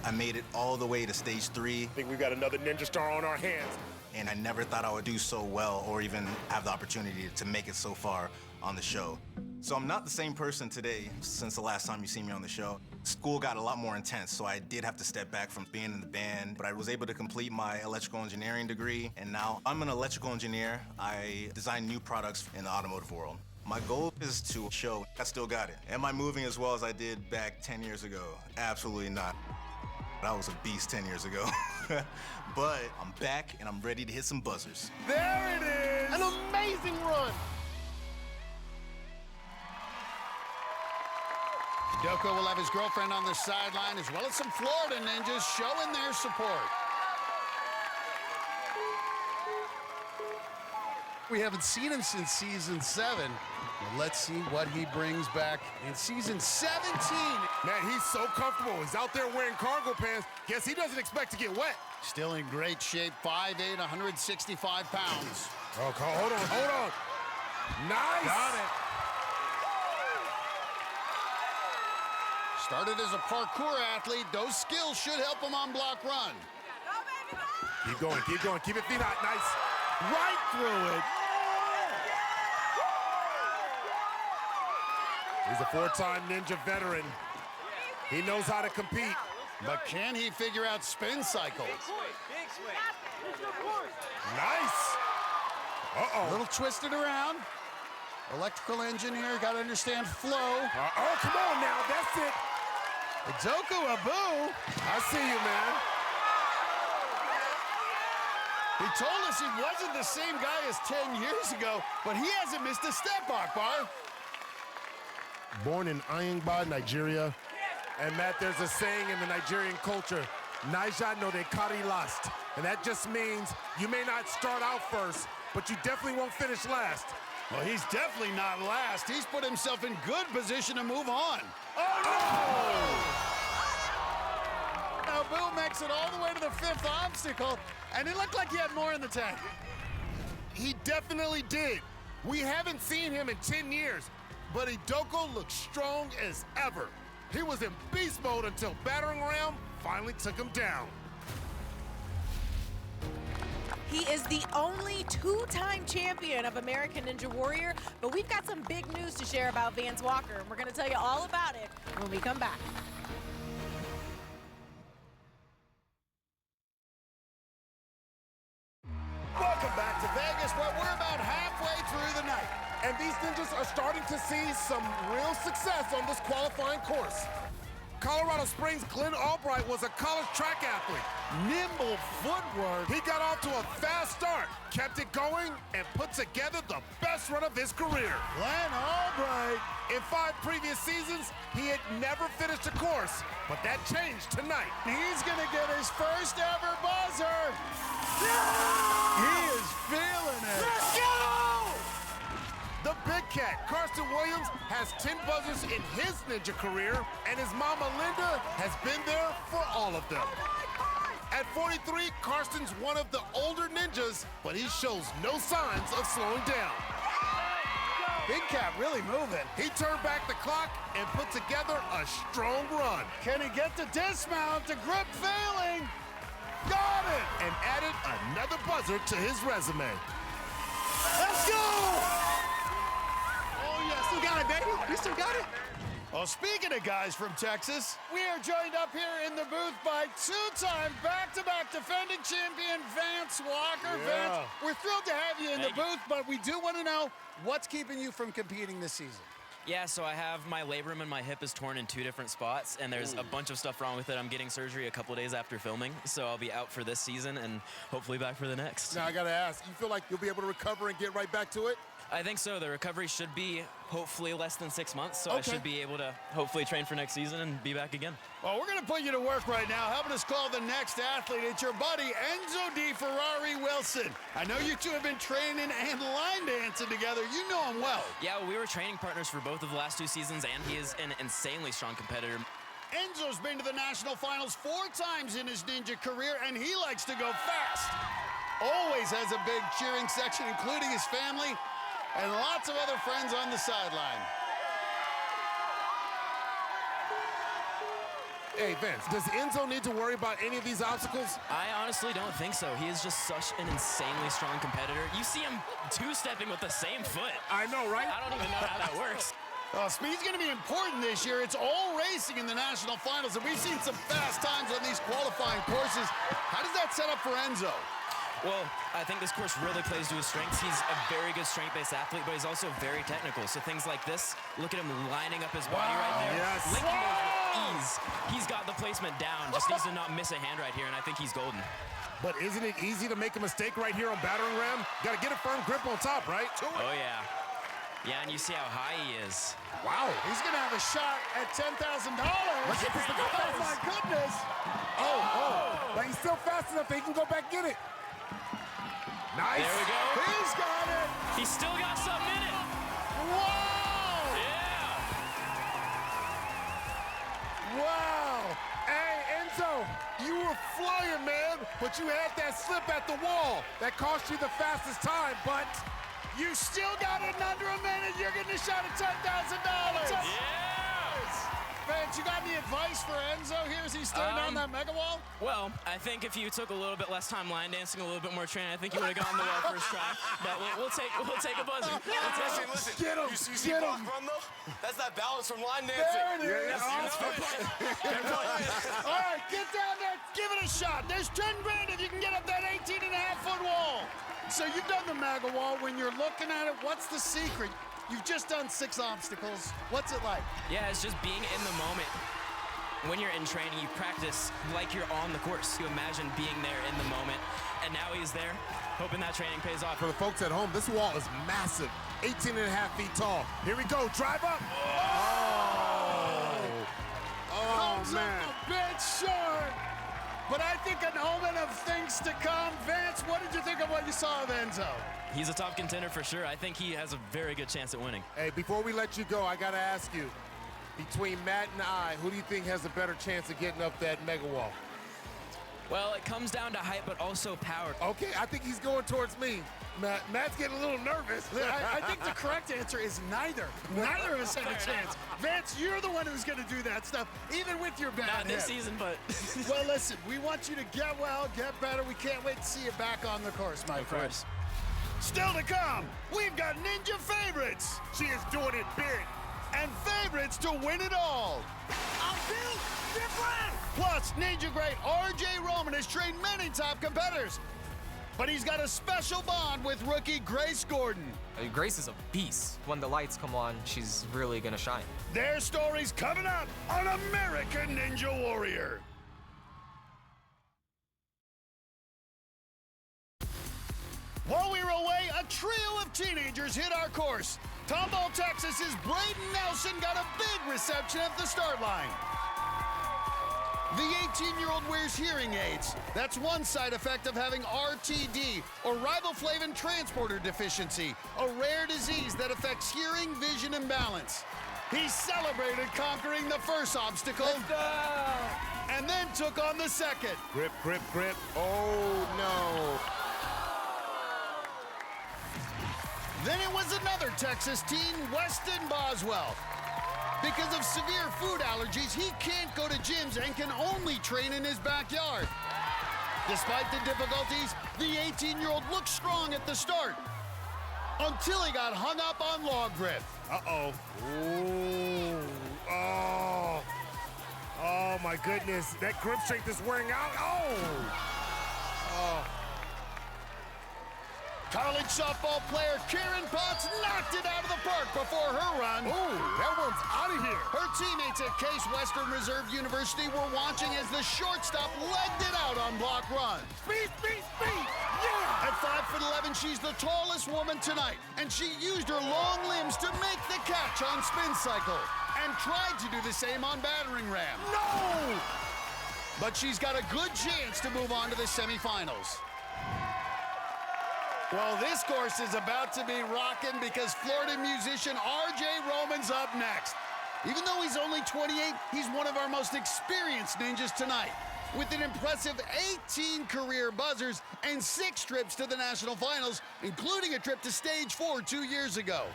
S19: I made it all the way to stage 3.
S2: I think we've got another ninja star on our hands.
S19: And I never thought I would do so well or even have the opportunity to make it so far on the show. So I'm not the same person today since the last time you see me on the show. School got a lot more intense, so I did have to step back from being in the band, but I was able to complete my electrical engineering degree, and now I'm an electrical engineer. I design new products in the automotive world. My goal is to show I still got it. Am I moving as well as I did back 10 years ago? Absolutely not. I was a beast 10 years ago. But I'm back and I'm ready to hit some buzzers.
S2: There it is!
S18: An amazing run!
S1: Edoka will have his girlfriend on the sideline, as well as some Florida ninjas showing their support. We haven't seen him since season 7. Well, let's see what he brings back in season 17.
S2: Man, he's so comfortable. He's out there wearing cargo pants. Guess he doesn't expect to get wet.
S1: Still in great shape, 5'8", 165 pounds.
S2: Oh, hold on. Nice.
S1: Got it. Started as a parkour athlete. Those skills should help him on block run.
S2: Keep going. Keep it feet hot. Nice. Right through it. He's a 4-time Ninja veteran. He knows how to compete.
S1: But can he figure out Spin Cycle?
S5: Big swing.
S2: Nice.
S1: A little twisted around. Electrical engineer, got to understand flow.
S2: Oh, come on now. That's it.
S1: Edoka Abu.
S2: I see you, man.
S1: He told us he wasn't the same guy as 10 years ago, but he hasn't missed a step, Akbar.
S2: Born in Ayingba, Nigeria. And Matt, there's a saying in the Nigerian culture, Naija no de kari last. And that just means you may not start out first, but you definitely won't finish last.
S1: Well, he's definitely not last. He's put himself in good position to move on. Oh, no! Now, Boo makes it all the way to the 5th obstacle, and it looked like he had more in the tank.
S2: He definitely did. We haven't seen him in 10 years, but Hideko looks strong as ever. He was in beast mode until Battering Ram finally took him down.
S3: He is the only two-time champion of American Ninja Warrior, but we've got some big news to share about Vance Walker, and we're going to tell you all about it when we come back.
S1: Welcome back to Vegas, where we're about halfway through the night.
S2: And these ninjas are starting to see some real success on this qualifying course. Colorado Springs' Glenn Albright was a college track athlete.
S1: Nimble footwork.
S2: He got off to a fast start, kept it going, and put together the best run of his career.
S1: Glenn Albright.
S2: In 5 previous seasons, he had never finished a course, but that changed tonight.
S1: He's gonna get his first ever buzzer. He is feeling it.
S2: Let's go! The Big Cat, Karsten Williams, has 10 buzzers in his ninja career, and his mama Linda has been there for all of them. At 43, Karsten's one of the older ninjas, but he shows no signs of slowing down.
S1: Big Cat really moving.
S2: He turned back the clock and put together a strong run.
S1: Can he get the dismount? The grip failing.
S2: Got it! And added another buzzer to his resume.
S1: Let's go! Oh, yeah, still got it, baby. We still got it. Well, speaking of guys from Texas, we are joined up here in the booth by two-time back-to-back defending champion Vance Walker.
S2: Yeah.
S1: Vance, we're thrilled to have you in the booth, but we do want to know what's keeping you from competing this season.
S20: Yeah, so I have my labrum and my hip is torn in 2 different spots, and there's a bunch of stuff wrong with it. I'm getting surgery a couple days after filming, so I'll be out for this season and hopefully back for the next.
S2: Now, I got to ask, you feel like you'll be able to recover and get right back to it?
S20: I think so. The recovery should be hopefully less than 6 months, so I should be able to hopefully train for next season and be back again.
S1: Well, we're going to put you to work right now, helping us call the next athlete. It's your buddy, Enzo Di Ferrari Wilson. I know you two have been training and line dancing together. You know him well.
S20: Yeah, well, we were training partners for both of the last 2 seasons, and he is an insanely strong competitor.
S1: Enzo's been to the national finals 4 times in his ninja career, and he likes to go fast. Always has a big cheering section, including his family, and lots of other friends on the sideline.
S2: Hey, Vince, does Enzo need to worry about any of these obstacles?
S20: I honestly don't think so. He is just such an insanely strong competitor. You see him two-stepping with the same foot.
S2: I know, right?
S20: I don't even know how that works.
S1: Speed's going to be important this year. It's all racing in the national finals, and we've seen some fast times on these qualifying courses. How does that set up for Enzo?
S20: Well, I think this course really plays to his strengths. He's a very good strength-based athlete, but he's also very technical. So things like this, look at him lining up his body right there.
S2: Yes.
S20: Linking those with ease. He's got the placement down. Just needs to not miss a hand right here, and I think he's golden.
S2: But isn't it easy to make a mistake right here on Battering Ram? Got to get a firm grip on top, right?
S20: Oh, yeah. Yeah, and you see how high he is.
S1: Wow. He's going to have a shot at $10,000.
S2: Look at this.
S1: Oh, my goodness.
S2: But he's still fast enough that he can go back and get it. Nice.
S20: There we go.
S1: He's got it.
S20: He's still got something in it.
S1: Wow.
S20: Yeah.
S2: Wow. Hey, Enzo, you were flying, man, but you had that slip at the wall. That cost you the fastest time, but
S1: you still got it in under a minute. You're getting a shot at $10,000.
S20: Yes.
S1: Vance, you got any advice for Enzo here as he's staring down that mega wall?
S20: Well, I think if you took a little bit less time line dancing, a little bit more training, I think you would have gotten the wall first try. But we'll take a buzzer.
S2: Listen. Get him.
S7: You see Brock run, though? That's that balance from line dancing.
S1: There it is. All right, get down there. Give it a shot. There's 10 grand if you can get up that 18.5-foot wall. So you've done the MAGA wall. When you're looking at it, what's the secret? You've just done 6 obstacles. What's it like?
S20: Yeah, it's just being in the moment. When you're in training, you practice like you're on the course. You imagine being there in the moment, and now he's there, hoping that training pays off.
S2: For the folks at home, this wall is massive, 18.5 feet tall. Here we go, drive up.
S1: Comes
S2: man.
S1: up a bit short. But I think an omen of things to come. Vance, what did you think of what you saw of Enzo?
S20: He's a top contender for sure. I think he has a very good chance at winning.
S2: Hey, before we let you go, I got to ask you, between Matt and I, who do you think has a better chance of getting up that mega wall?
S20: Well, it comes down to height, but also power.
S2: Okay, I think he's going towards me. Matt's getting a little nervous.
S1: I think the correct answer is neither. Neither of us had a chance. Vance, you're the one who's going to do that stuff, even with your bad
S20: Not this
S1: hip.
S20: season, but...
S1: Well, listen, we want you to get well, get better. We can't wait to see you back on the course, my friend.
S20: Of course.
S1: Still to come, we've got Ninja favorites.
S2: She is doing it big.
S1: And favorites to win it all.
S2: I'm built different.
S1: Plus, Ninja great RJ Roman has trained many top competitors. But he's got a special bond with rookie Grace Gordon.
S21: Grace is a beast. When the lights come on, she's really gonna shine.
S1: Their stories coming up on American Ninja Warrior. While we were away, a trio of teenagers hit our course. Tomball, Texas's Braden Nelson got a big reception at the start line. The 18-year-old wears hearing aids. That's one side effect of having RTD, or riboflavin transporter deficiency, a rare disease that affects hearing, vision, and balance. He celebrated conquering the first obstacle, and then took on the second.
S2: Grip, grip, grip. Oh, no.
S1: Then it was another Texas teen, Weston Boswell. Because of severe food allergies, he can't go to gyms and can only train in his backyard. Despite the difficulties, the 18-year-old looked strong at the start until he got hung up on log grip.
S2: Uh-oh. Ooh. Oh. Oh, my goodness. That grip strength is wearing out. Oh.
S1: College softball player Karen Potts knocked it out of the park before her run.
S2: Ooh, that one's out of here.
S1: Her teammates at Case Western Reserve University were watching as the shortstop legged it out on block run.
S2: Speed, speed, speed! Yeah!
S1: At 5'11", she's the tallest woman tonight, and she used her long limbs to make the catch on spin cycle and tried to do the same on battering ram.
S2: No!
S1: But she's got a good chance to move on to the semifinals. Well, this course is about to be rocking because Florida musician RJ Roman's up next. Even though he's only 28, he's one of our most experienced ninjas tonight, with an impressive 18 career buzzers and 6 trips to the national finals, including a trip to Stage 4 2 years ago.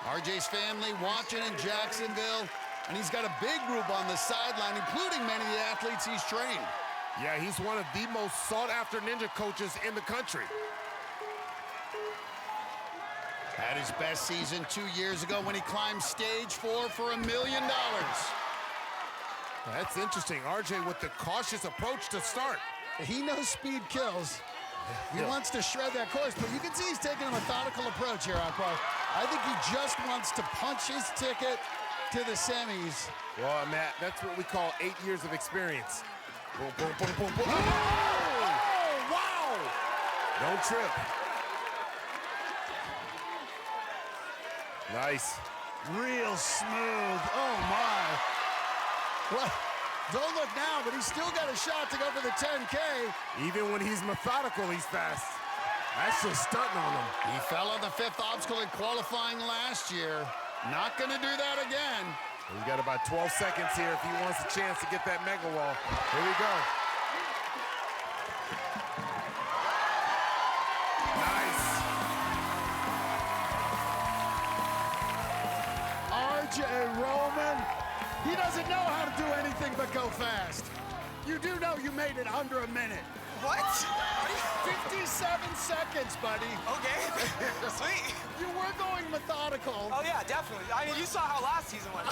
S1: RJ's family watching in Jacksonville, and he's got a big group on the sideline, including many of the athletes he's trained.
S2: Yeah, he's one of the most sought-after ninja coaches in the country.
S1: Had his best season 2 years ago when he climbed Stage 4 for $1 million.
S2: That's interesting. RJ with the cautious approach to start.
S1: He knows speed kills. He wants to shred that course, but you can see he's taking a methodical approach here on Park. I think he just wants to punch his ticket to the semis.
S2: Well, Matt, that's what we call 8 years of experience. Boom, boom, boom, boom, boom.
S1: Oh, wow!
S2: Don't trip. Nice.
S1: Real smooth. Oh, my. Well, don't look now, but he's still got a shot to go for the 10K.
S2: Even when he's methodical, he's fast. That's just stunting on him.
S1: He fell on the 5th obstacle in qualifying last year. Not going to do that again.
S2: He's got about 12 seconds here if he wants a chance to get that mega wall. Here we go. Nice.
S1: RJ Roman, he doesn't know how to do anything but go fast. You do know you made it under a minute.
S12: What?
S1: 57 seconds, buddy.
S12: Okay, sweet.
S1: You were going methodical.
S12: Oh yeah, definitely. I mean, you saw how last season went.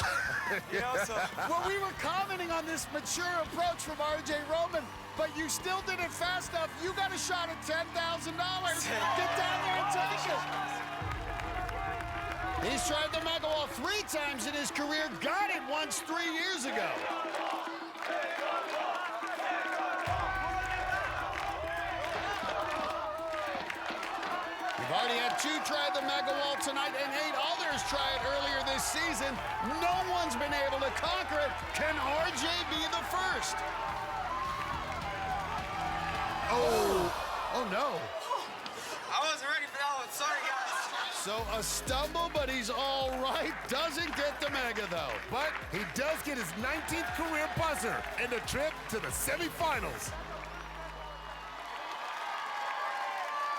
S12: You know, so.
S1: Well, we were commenting on this mature approach from RJ Roman, but you still did it fast enough. You got a shot at $10,000. Get down there and take it. He's tried the Mega Wall 3 times in his career, got it once 3 years ago. We've already had 2 try the Mega Wall tonight and 8 others try it earlier this season. No one's been able to conquer it. Can RJ be the first? Oh no.
S16: I wasn't ready for that one. Sorry, guys.
S1: So a stumble, but he's all right. Doesn't get the Mega, though.
S2: But he does get his 19th career buzzer and a trip to the semifinals.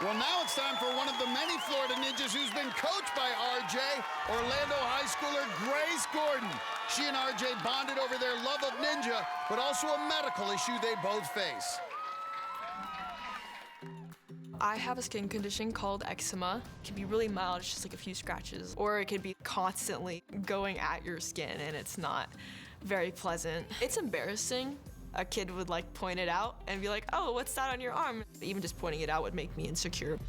S1: Well, now it's time for one of the many Florida Ninjas who's been coached by RJ, Orlando high schooler Grace Gordon. She and RJ bonded over their love of ninja, but also a medical issue they both face.
S4: I have a skin condition called eczema. It can be really mild, it's just like a few scratches, or it could be constantly going at your skin and it's not very pleasant. It's embarrassing. A kid would like point it out and be like, oh, what's that on your arm? Even just pointing it out would make me insecure.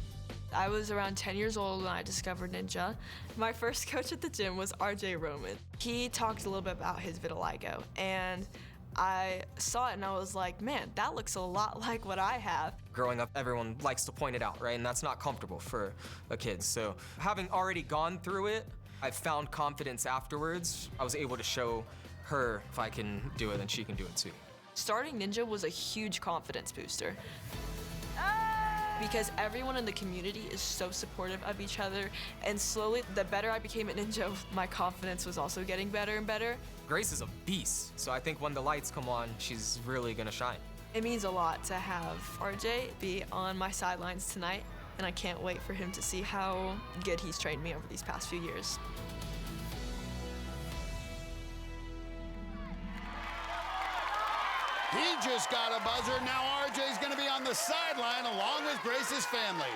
S4: I was around 10 years old when I discovered ninja. My first coach at the gym was RJ Roman. He talked a little bit about his vitiligo, and I saw it and I was like, man, that looks a lot like what I have.
S21: Growing up, everyone likes to point it out, right? And that's not comfortable for a kid. So having already gone through it, I found confidence afterwards. I was able to show her if I can do it, then she can do it too.
S4: Starting ninja was a huge confidence booster. Because everyone in the community is so supportive of each other, and slowly, the better I became at ninja, my confidence was also getting better and better.
S21: Grace is a beast, so I think when the lights come on, she's really gonna shine.
S4: It means a lot to have RJ be on my sidelines tonight, and I can't wait for him to see how good he's trained me over these past few years.
S1: He just got a buzzer. Now RJ's going to be on the sideline along with Grace's family.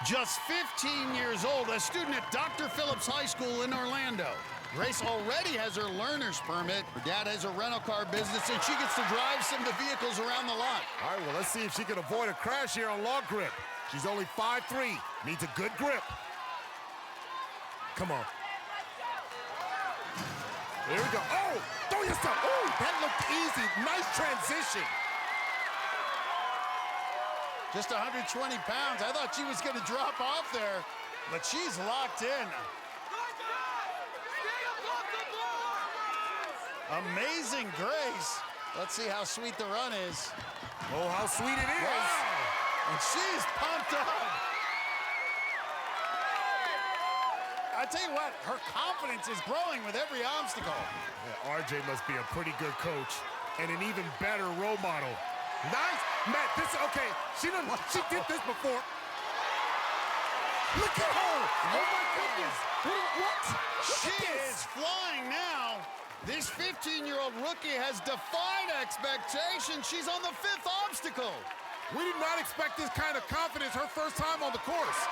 S1: Just 15 years old, a student at Dr. Phillips High School in Orlando. Grace already has her learner's permit. Her dad has a rental car business, and she gets to drive some of the vehicles around the lot.
S2: All right, well, let's see if she can avoid a crash here on long grip. She's only 5'3", needs a good grip. Come on. There we go. Oh, throw yourself. Oh, that looked easy. Nice transition.
S1: Just 120 pounds. I thought she was going to drop off there, but she's locked in. Amazing Grace. Let's see how sweet the run is.
S2: Oh, how sweet it is.
S1: Wow. And she's pumped up. I tell you what, her confidence is growing with every obstacle.
S2: Yeah, RJ must be a pretty good coach and an even better role model. Nice, Matt. This okay. She did this before. Look at her! Oh my goodness! What?
S1: She is flying now. This 15-year-old rookie has defied expectations. She's on the 5th obstacle.
S2: We did not expect this kind of confidence her first time on the course.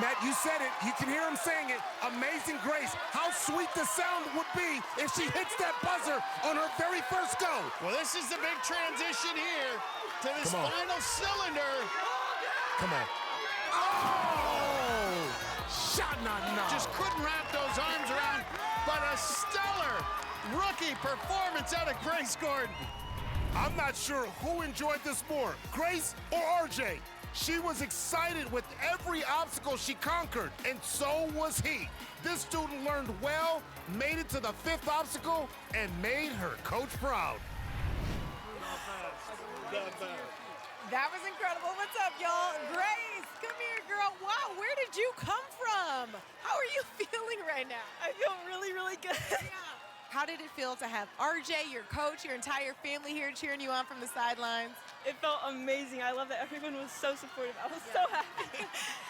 S2: Matt, you said it. You can hear him saying it. Amazing Grace. How sweet the sound would be if she hits that buzzer on her very first go.
S1: Well, this is the big transition here to this final cylinder.
S2: Come on. Oh! Sha-na-na.
S1: Just couldn't wrap those arms around, but a stellar rookie performance out of Grace Gordon.
S2: I'm not sure who enjoyed this more, Grace or RJ. She was excited with every obstacle she conquered, and so was he. This student learned well, made it to the 5th obstacle, and made her coach proud.
S3: That was incredible. What's up, y'all? Grace, come here, girl. Wow, where did you come from? How are you feeling right now?
S4: I feel really, really good.
S3: How did it feel to have RJ, your coach, your entire family here cheering you on from the sidelines?
S4: It felt amazing. I love that everyone was so supportive. I was so happy.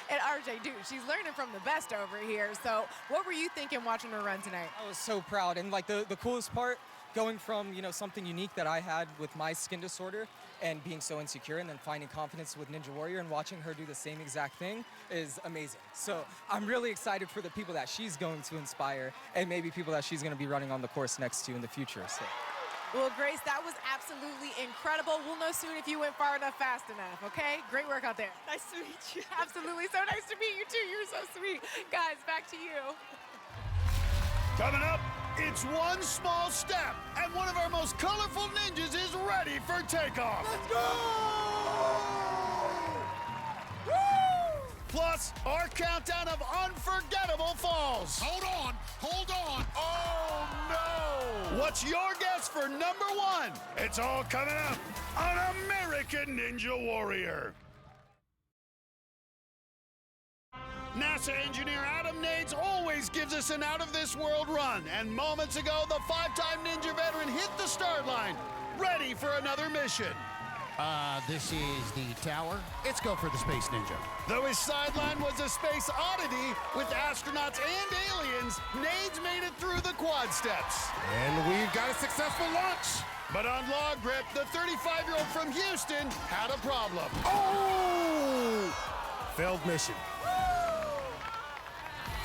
S3: And RJ, dude, she's learning from the best over here. So what were you thinking watching her run tonight?
S21: I was so proud. And like the coolest part, going from, something unique that I had with my skin disorder and being so insecure, and then finding confidence with Ninja Warrior and watching her do the same exact thing is amazing. So I'm really excited for the people that she's going to inspire and maybe people that she's going to be running on the course next to in the future. So.
S3: Well, Grace, that was absolutely incredible. We'll know soon if you went far enough, fast enough, okay? Great work out there.
S4: Nice to meet you.
S3: Absolutely. So nice to meet you, too. You're so sweet. Guys, back to you.
S1: Coming up, it's one small step, and one of our most colorful ninjas is ready for takeoff. Let's go! Woo! Plus, our countdown of unforgettable falls.
S2: Hold on, hold on. Oh, no!
S1: What's your guess for number one? It's all coming up on American Ninja Warrior. NASA engineer Adam Nades always gives us an out-of-this-world run, and moments ago, the five-time Ninja veteran hit the start line, ready for another mission.
S18: This is the tower. Let's go for the Space Ninja.
S1: Though his sideline was a space oddity with astronauts and aliens, Nades made it through the quad steps.
S2: And we've got a successful launch.
S1: But on log grip, the 35-year-old from Houston had a problem.
S2: Oh! Failed mission.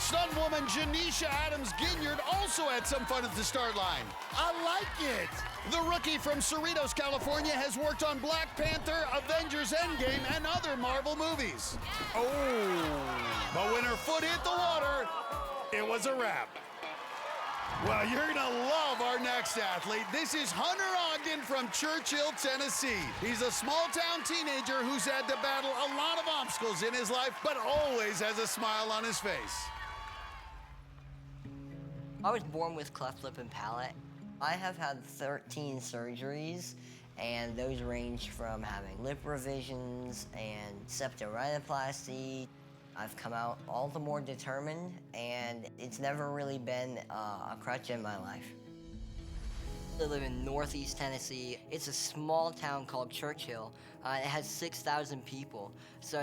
S1: Stunt woman Janisha Adams-Ginyard also had some fun at the start line.
S2: I like it.
S1: The rookie from Cerritos, California has worked on Black Panther, Avengers Endgame, and other Marvel movies.
S2: Oh.
S1: But when her foot hit the water, it was a wrap. Well, you're gonna love our next athlete. This is Hunter Ogden from Churchill, Tennessee. He's a small-town teenager who's had to battle a lot of obstacles in his life, but always has a smile on his face.
S6: I was born with cleft lip and palate. I have had 13 surgeries, and those range from having lip revisions and septorhinoplasty. I've come out all the more determined, and it's never really been a crutch in my life. I live in Northeast Tennessee. It's a small town called Churchill. It has 6,000 people, so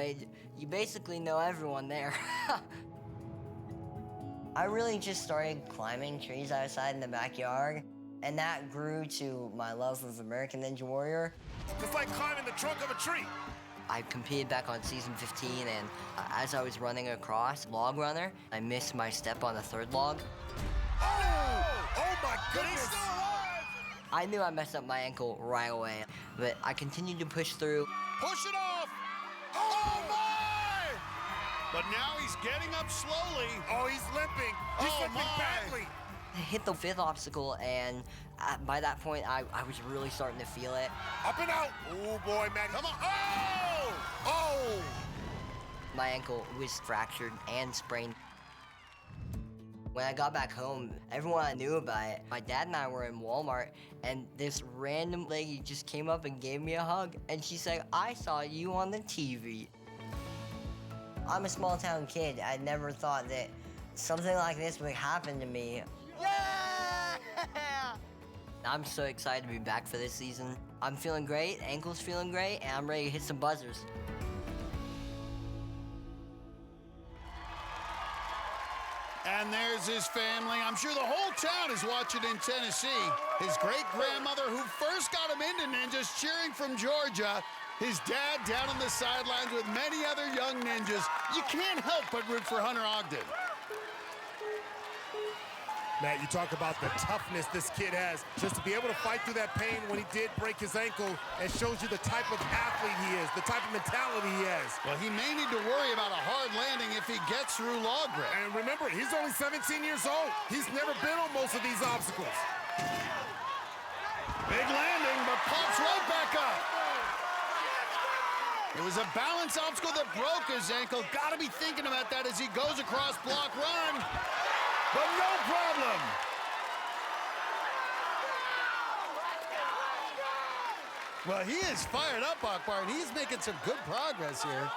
S6: you basically know everyone there. I really just started climbing trees outside in the backyard, and that grew to my love of American Ninja Warrior.
S2: It's like climbing the trunk of a tree.
S6: I competed back on season 15, and as I was running across Log Runner, I missed my step on the third log.
S2: Oh! Oh my goodness!
S6: I knew I messed up my ankle right away, but I continued to push through.
S1: Push it off! Oh my! But now he's getting up slowly.
S2: Oh, he's limping. He's limping badly.
S6: I hit the 5th obstacle, and by that point, I was really starting to feel it.
S2: Up and out. Oh, boy, man. Come on. Oh! Oh!
S6: My ankle was fractured and sprained. When I got back home, everyone knew about it. My dad and I were in Walmart, and this random lady just came up and gave me a hug, and she said, "I saw you on the TV." I'm a small town kid. I never thought that something like this would happen to me. Yeah! I'm so excited to be back for this season. I'm feeling great, ankle's feeling great, and I'm ready to hit some buzzers.
S1: And there's his family. I'm sure the whole town is watching in Tennessee. His great-grandmother, who first got him into ninjas, cheering from Georgia. His dad down on the sidelines with many other young ninjas. You can't help but root for Hunter Ogden.
S2: Matt, you talk about the toughness this kid has. Just to be able to fight through that pain when he did break his ankle, it shows you the type of athlete he is, the type of mentality he has.
S1: Well, he may need to worry about a hard landing if he gets through log grip.
S2: And remember, he's only 17 years old. He's never been on most of these obstacles.
S1: Big landing, but pops right back up. It was a balance obstacle that broke his ankle. Got to be thinking about that as he goes across block run. But no problem. Well, he is fired up, Akbar, and he's making some good progress here.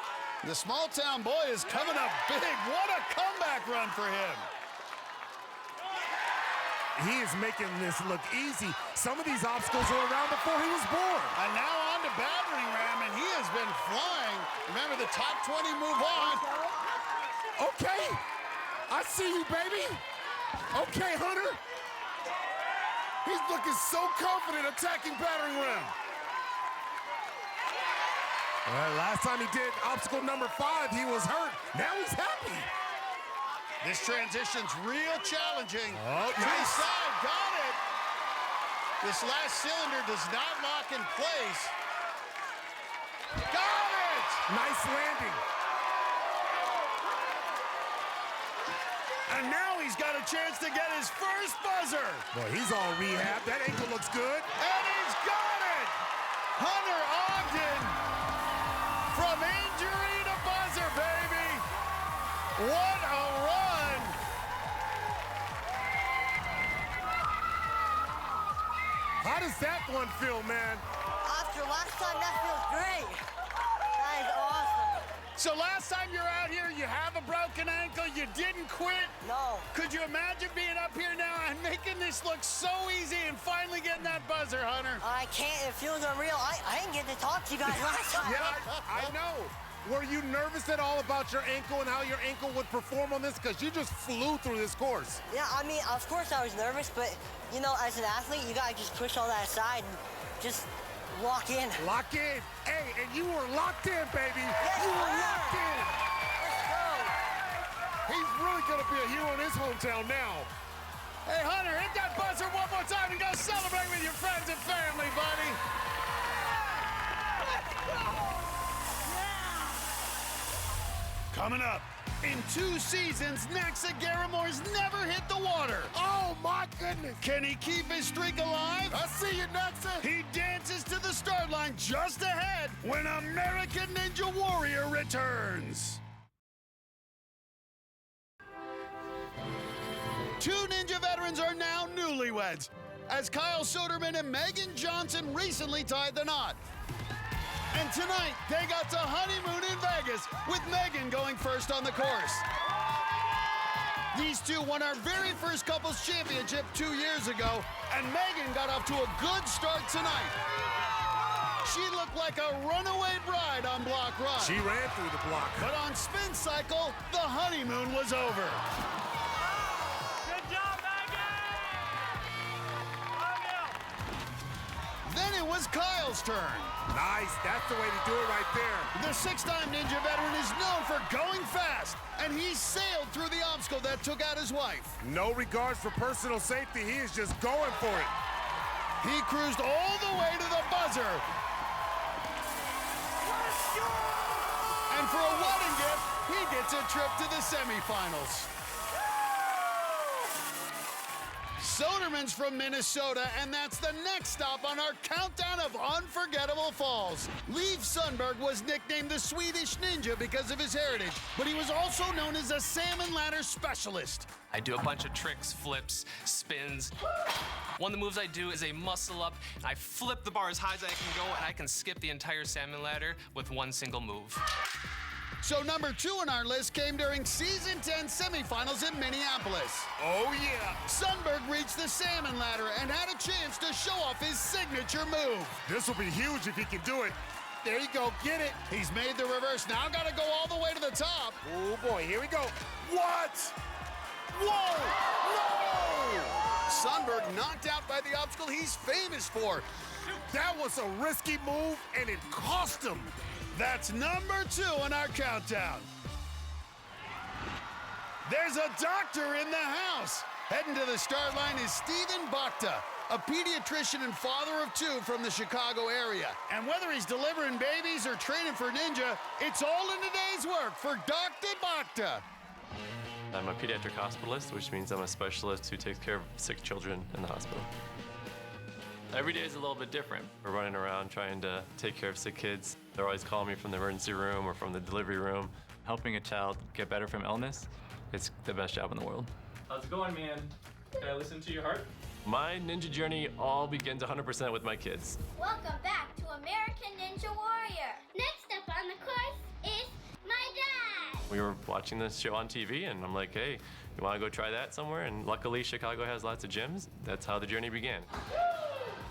S1: The small-town boy is coming up big. What a comeback run for him.
S2: He is making this look easy. Some of these obstacles were around before he was born.
S1: And now on to battering ram, and he has been flying. Remember, the top 20 move on.
S2: Okay, I see you, baby. Okay, Hunter. He's looking so confident attacking battering ram. All right, last time he did obstacle number 5, he was hurt. Now he's happy.
S1: This transition's real challenging.
S2: Oh,
S1: to the side, got it. This last cylinder does not lock in place. Got it!
S2: Nice landing.
S1: And now he's got a chance to get his first buzzer.
S2: Boy, he's all rehab. That ankle looks good.
S1: And he's got it! Hunter Ogden, from injury to buzzer, baby. What a run!
S2: How does that one feel, man?
S6: After last time, that feels great. That is awesome.
S1: So last time you're out here, you have a broken ankle, you didn't quit?
S6: No.
S1: Could you imagine being up here now and making this look so easy and finally getting that buzzer, Hunter?
S6: I can't. It feels unreal. I didn't get to talk to you guys last time.
S2: Yeah, I know. Were you nervous at all about your ankle and how your ankle would perform on this? Because you just flew through this course.
S6: Yeah, I mean, of course I was nervous, but, you know, as an athlete, you got to just push all that aside and just lock in.
S2: Lock in. Hey, and you were locked in, baby.
S6: Yes,
S2: you were
S6: sir.
S2: locked in.
S6: Let's go.
S2: He's really going to be a hero in his hometown now.
S1: Hey, Hunter, hit that buzzer one more time and go celebrate with your friends and family, buddy. Coming up, in 2 seasons, Nexa Garimore's never hit the water.
S2: Oh, my goodness.
S1: Can he keep his streak alive?
S2: I see you, Nexa.
S1: He dances to the start line just ahead when American Ninja Warrior returns. 2 Ninja veterans are now newlyweds, as Kyle Soderman and Megan Johnson recently tied the knot. And tonight, they got to honeymoon in Vegas, with Megan going first on the course. These two won our very first couples championship 2 years ago, and Megan got off to a good start tonight. She looked like a runaway bride on block run.
S2: She ran through the block.
S1: But on spin cycle, the honeymoon was over.
S5: Good job, Megan!
S1: Then it was Kyle's turn.
S2: Nice. That's the way to do it right there.
S1: The 6-time Ninja veteran is known for going fast, and he sailed through the obstacle that took out his wife.
S2: No regards for personal safety. He is just going for it.
S1: He cruised all the way to the buzzer. And for a wedding gift, he gets a trip to the semifinals. Soderman's from Minnesota, and that's the next stop on our countdown of unforgettable falls. Leif Sundberg was nicknamed the Swedish Ninja because of his heritage, but he was also known as a salmon ladder specialist.
S10: I do a bunch of tricks, flips, spins. One of the moves I do is a muscle up. I flip the bar as high as I can go, and I can skip the entire salmon ladder with one single move.
S1: So number 2 on our list came during Season 10 semifinals in Minneapolis.
S2: Oh, yeah.
S1: Sundberg reached the salmon ladder and had a chance to show off his signature move.
S2: This will be huge if he can do it. There you go. Get it.
S1: He's made the reverse. Now got to go all the way to the top.
S2: Oh, boy. Here we go. What?
S1: Whoa! No! Sundberg knocked out by the obstacle he's famous for.
S2: That was a risky move, and it cost him.
S1: That's number 2 on our countdown. There's a doctor in the house. Heading to the start line is Stephen Bakta, a pediatrician and father of 2 from the Chicago area. And whether he's delivering babies or training for Ninja, it's all in a day's work for Dr. Bakta.
S22: I'm a pediatric hospitalist, which means I'm a specialist who takes care of sick children in the hospital. Every day is a little bit different. We're running around trying to take care of sick kids. They're always calling me from the emergency room or from the delivery room. Helping a child get better from illness, it's the best job in the world.
S11: How's it going, man? Can I listen to your heart?
S22: My ninja journey all begins 100% with my kids.
S8: Welcome back to American Ninja Warrior. Next up on the course is my dad.
S22: We were watching this show on TV, and I'm like, hey, you want to go try that somewhere? And luckily, Chicago has lots of gyms. That's how the journey began.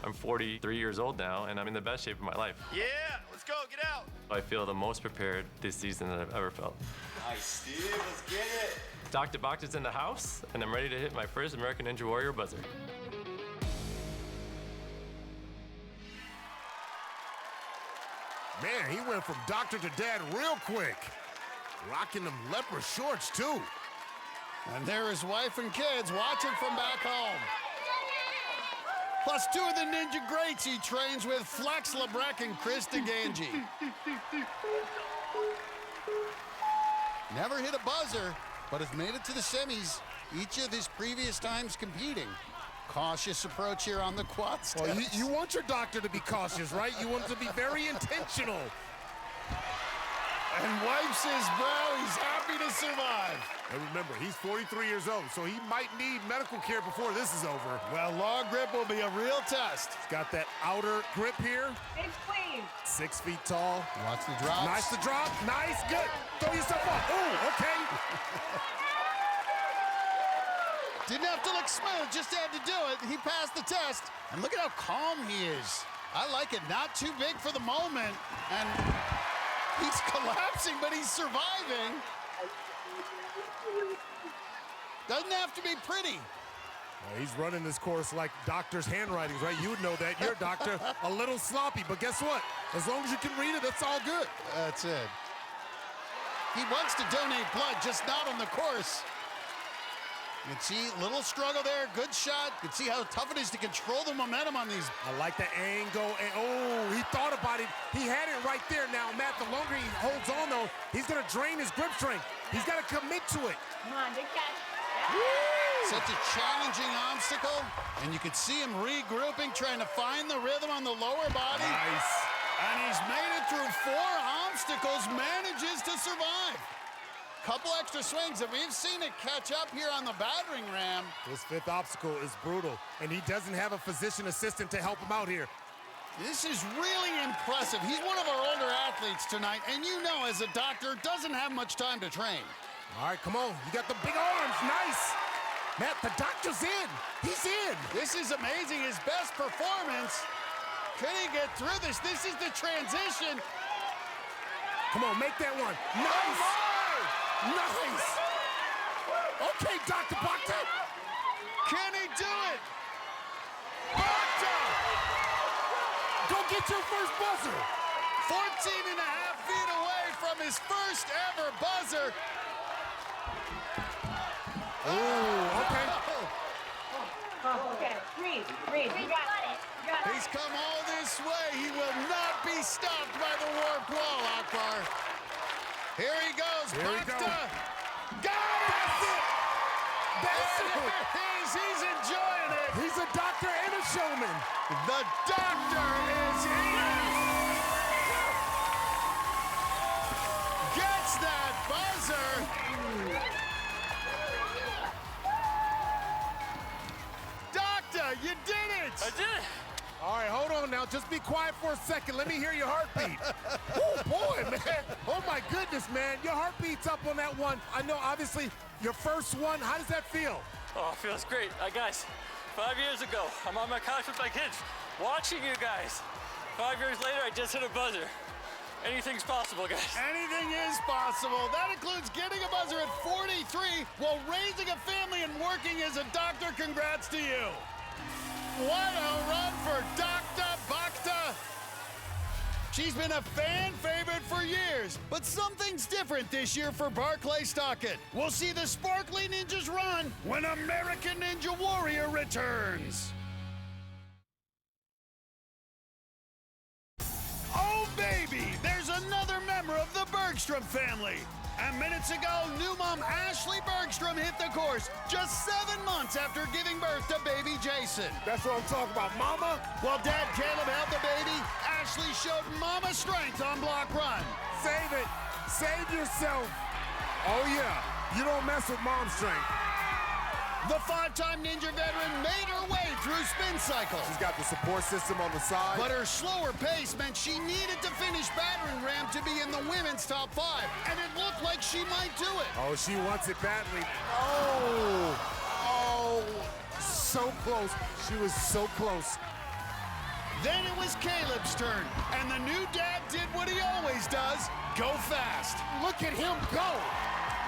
S22: I'm 43 years old now, and I'm in the best shape of my life.
S1: Yeah, let's go, get out.
S22: I feel the most prepared this season that I've ever felt.
S16: Nice, Steve, let's get it.
S22: Dr. Bakta's in the house, and I'm ready to hit my first American Ninja Warrior buzzer.
S2: Man, he went from doctor to dad real quick. Rocking them leopard shorts, too.
S1: And there his wife and kids watching from back home. Plus 2 of the Ninja greats he trains with, Flex Labreck and Chris DeGangi. Never hit a buzzer, but has made it to the semis each of his previous times competing. Cautious approach here on the quad steps.
S2: Well, you want your doctor to be cautious, right? You want him to be very intentional.
S1: And wipes his brow. He's happy to survive.
S2: And remember, he's 43 years old, so he might need medical care before this is over.
S1: Well, long grip will be a real test.
S2: He's got that outer grip here.
S3: 6 clean.
S2: 6 feet tall.
S1: Watch the drops.
S2: Nice to drop. Nice. Good. Throw yourself up. Oh, okay.
S1: Didn't have to look smooth, just had to do it. He passed the test. And look at how calm he is. I like it. Not too big for the moment. And he's collapsing, but he's surviving. Doesn't have to be pretty.
S2: He's running this course like doctor's handwritings, right? You would know that. You're a doctor. A little sloppy, but guess what? As long as you can read it, that's all good.
S1: That's it. He wants to donate blood, just not on the course. You can see a little struggle there, good shot. You can see how tough it is to control the momentum on these.
S2: I like the angle. And oh, he thought about it. He had it right there. Now, Matt, the longer he holds on, though, he's going to drain his grip strength. He's got to commit to it.
S3: Come on, big catch.
S1: Such a challenging obstacle. And you can see him regrouping, trying to find the rhythm on the lower body.
S2: Nice.
S1: And he's made it through 4 obstacles, manages to survive. Couple extra swings, and we've seen it catch up here on the battering ram.
S2: This 5th obstacle is brutal, and he doesn't have a physician assistant to help him out here.
S1: This is really impressive. He's one of our older athletes tonight, and you know, as a doctor, doesn't have much time to train.
S2: All right, come on. You got the big arms. Nice. Matt, the doctor's in. He's in.
S1: This is amazing. His best performance. Could he get through this? This is the transition.
S2: Come on, make that one. Nice. Nice. Okay, Dr. Bhakta.
S1: Can he do it? Bhakta!
S2: Go get your first buzzer.
S1: 14 and a half feet away from his first ever buzzer.
S2: Oh, okay.
S3: Okay, breathe. You got it.
S1: He's come all this way. He will not be stopped by the warped wall, Akbar. Here he goes, Bhakta. Got it!
S2: That's it.
S1: He's enjoying it.
S2: He's a doctor and a showman.
S1: The doctor is in. Gets that buzzer. Doctor, you did it.
S22: I did it.
S2: All right, hold on now. Just be quiet for a second. Let me hear your heartbeat. Oh, boy, man. Oh, my goodness, man. Your heartbeat's up on that one. I know, obviously, your first one. How does that feel?
S22: Oh, it feels great. Guys, 5 years ago, I'm on my couch with my kids, watching you guys. 5 years later, I just hit a buzzer. Anything's possible, guys.
S1: Anything is possible. That includes getting a buzzer at 43 while raising a family and working as a doctor. Congrats to you. What a run for Dr. Bhakta. She's been a fan favorite for years, but something's different this year for Barclay Stockett. We'll see the Sparkly Ninjas run when American Ninja Warrior returns. Oh, baby, there's another member of the Bergstrom family. And minutes ago, new mom Ashley Bergstrom hit the course just 7 months after giving birth to baby Jason.
S2: That's what I'm talking about, Mama.
S1: While Dad Caleb held the baby, Ashley showed Mama strength on block run.
S2: Save it. Save yourself. Oh, yeah. You don't mess with Mom's strength.
S1: The 5-time Ninja veteran made her way through spin cycles.
S2: She's got the support system on the side.
S1: But her slower pace meant she needed to finish battering ram to be in the women's top 5. And it looked like she might do it.
S2: Oh, she wants it badly. Oh, so close. She was so close.
S1: Then it was Caleb's turn. And the new dad did what he always does, go fast.
S2: Look at him go.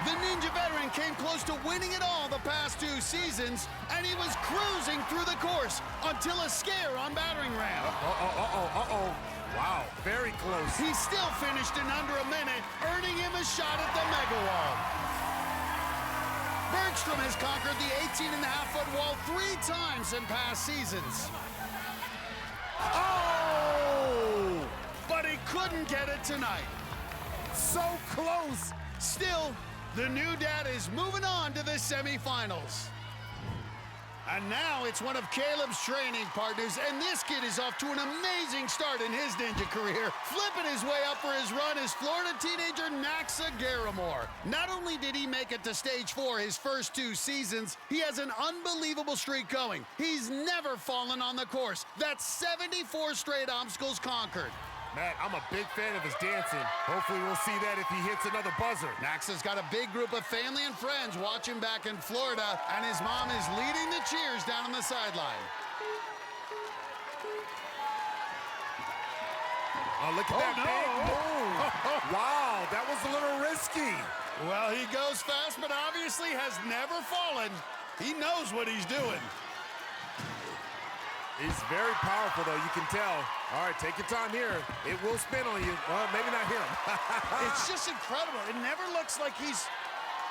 S1: The Ninja veteran came close to winning it all the past 2 seasons, and he was cruising through the course until a scare on battering ram.
S2: Wow, very close.
S1: He still finished in under a minute, earning him a shot at the mega wall. Bergstrom has conquered the 18.5-foot wall 3 times in past seasons.
S2: Oh!
S1: But he couldn't get it tonight.
S2: So close.
S1: Still, the new dad is moving on to the semifinals. And now it's one of Caleb's training partners, and this kid is off to an amazing start in his ninja career. Flipping his way up for his run is Florida teenager Naxa Garamore. Not only did he make it to stage 4 his first 2 seasons, he has an unbelievable streak going. He's never fallen on the course. That's 74 straight obstacles conquered.
S2: Matt, I'm a big fan of his dancing. Hopefully we'll see that if he hits another buzzer.
S1: Naxa's got a big group of family and friends watching back in Florida, and his mom is leading the cheers down on the sideline.
S2: Oh, look at that big move. Wow, that was a little risky.
S1: Well, he goes fast, but obviously has never fallen. He knows what he's doing.
S2: He's very powerful, though, you can tell. All right, take your time here. It will spin on you. Well, maybe not him.
S1: It's just incredible. It never looks like he's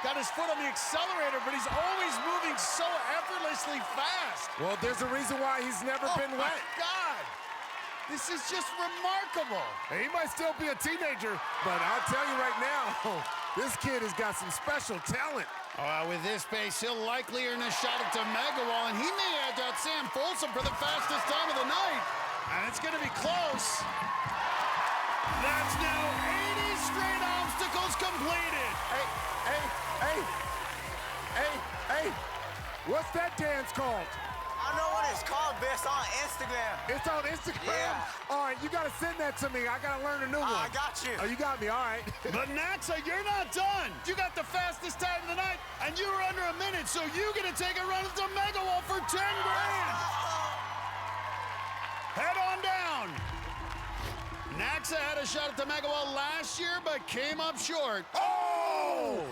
S1: got his foot on the accelerator, but he's always moving so effortlessly fast.
S2: Well, there's a reason why he's never been wet.
S1: Oh, my God. This is just remarkable.
S2: He might still be a teenager, but I'll tell you right now, this kid has got some special talent.
S1: With this pace, he'll likely earn a shot at the Mega Wall, and he may edge out Sam Folsom for the fastest time of the night. And it's going to be close. That's now 80 straight obstacles completed.
S2: Hey, what's that dance called?
S13: I know what it's called, but it's on Instagram.
S2: It's on Instagram?
S13: Yeah.
S2: All right, you got to send that to me. I got to learn a new one.
S13: I got you.
S2: Oh, you got me, all right.
S1: But Naxa, you're not done. You got the fastest time of the night, and you were under a minute, so you're going to take a run at the Mega Wall for 10 grand. Head on down. Naxa had a shot at the Mega Wall last year, but came up short.
S2: Oh!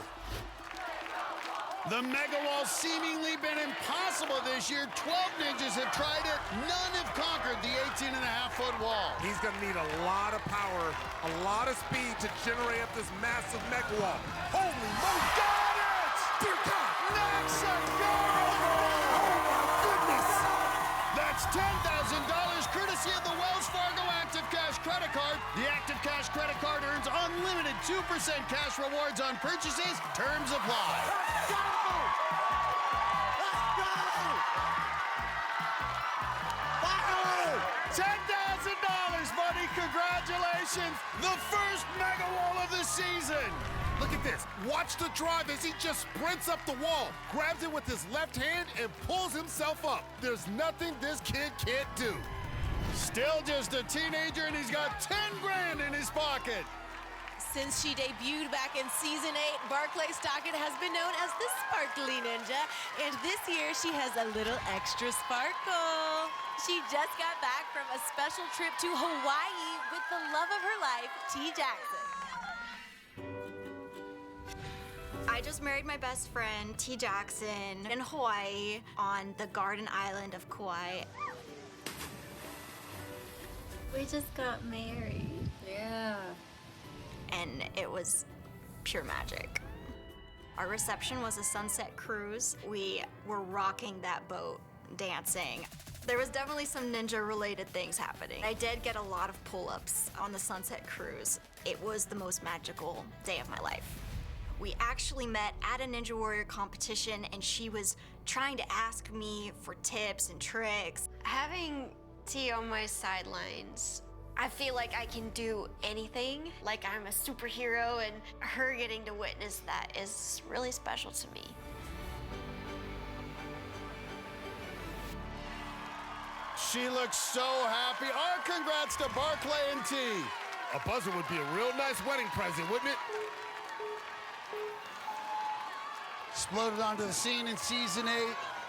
S1: The Mega Wall's seemingly been impossible this year. 12 ninjas have tried it. None have conquered the 18.5-foot wall.
S2: He's going to need a lot of power, a lot of speed to generate up this massive Mega Wall. Holy moly!
S1: Got it!
S2: Dear God!
S1: Naxa Garamore!
S2: Oh, my goodness!
S1: That's $10,000 courtesy of the Wells Fargo Active Cash credit card. The Active Cash credit card earns unlimited 2% cash rewards on purchases. Terms apply.
S2: Let's go!
S1: $10,000, buddy. Congratulations. The first Mega Wall of the season.
S2: Look at this. Watch the drive as he just sprints up the wall, grabs it with his left hand, and pulls himself up. There's nothing this kid can't do.
S1: Still just a teenager, and he's got 10 grand in his pocket.
S3: Since she debuted back in Season 8, Barclay Stockett has been known as the Sparkly Ninja, and this year she has a little extra sparkle. She just got back from a special trip to Hawaii with the love of her life, T. Jackson.
S14: I just married my best friend, T. Jackson, in Hawaii on the Garden Island of Kauai.
S23: We just got married.
S14: Yeah. And it was pure magic. Our reception was a sunset cruise. We were rocking that boat, dancing. There was definitely some ninja-related things happening. I did get a lot of pull-ups on the sunset cruise. It was the most magical day of my life. We actually met at a Ninja Warrior competition, and she was trying to ask me for tips and tricks.
S23: Having T on my sidelines, I feel like I can do anything, like I'm a superhero, and her getting to witness that is really special to me.
S1: She looks so happy. Our congrats to Barclay and T.
S2: A buzzer would be a real nice wedding present, wouldn't it?
S1: Exploded onto the scene in Season 8,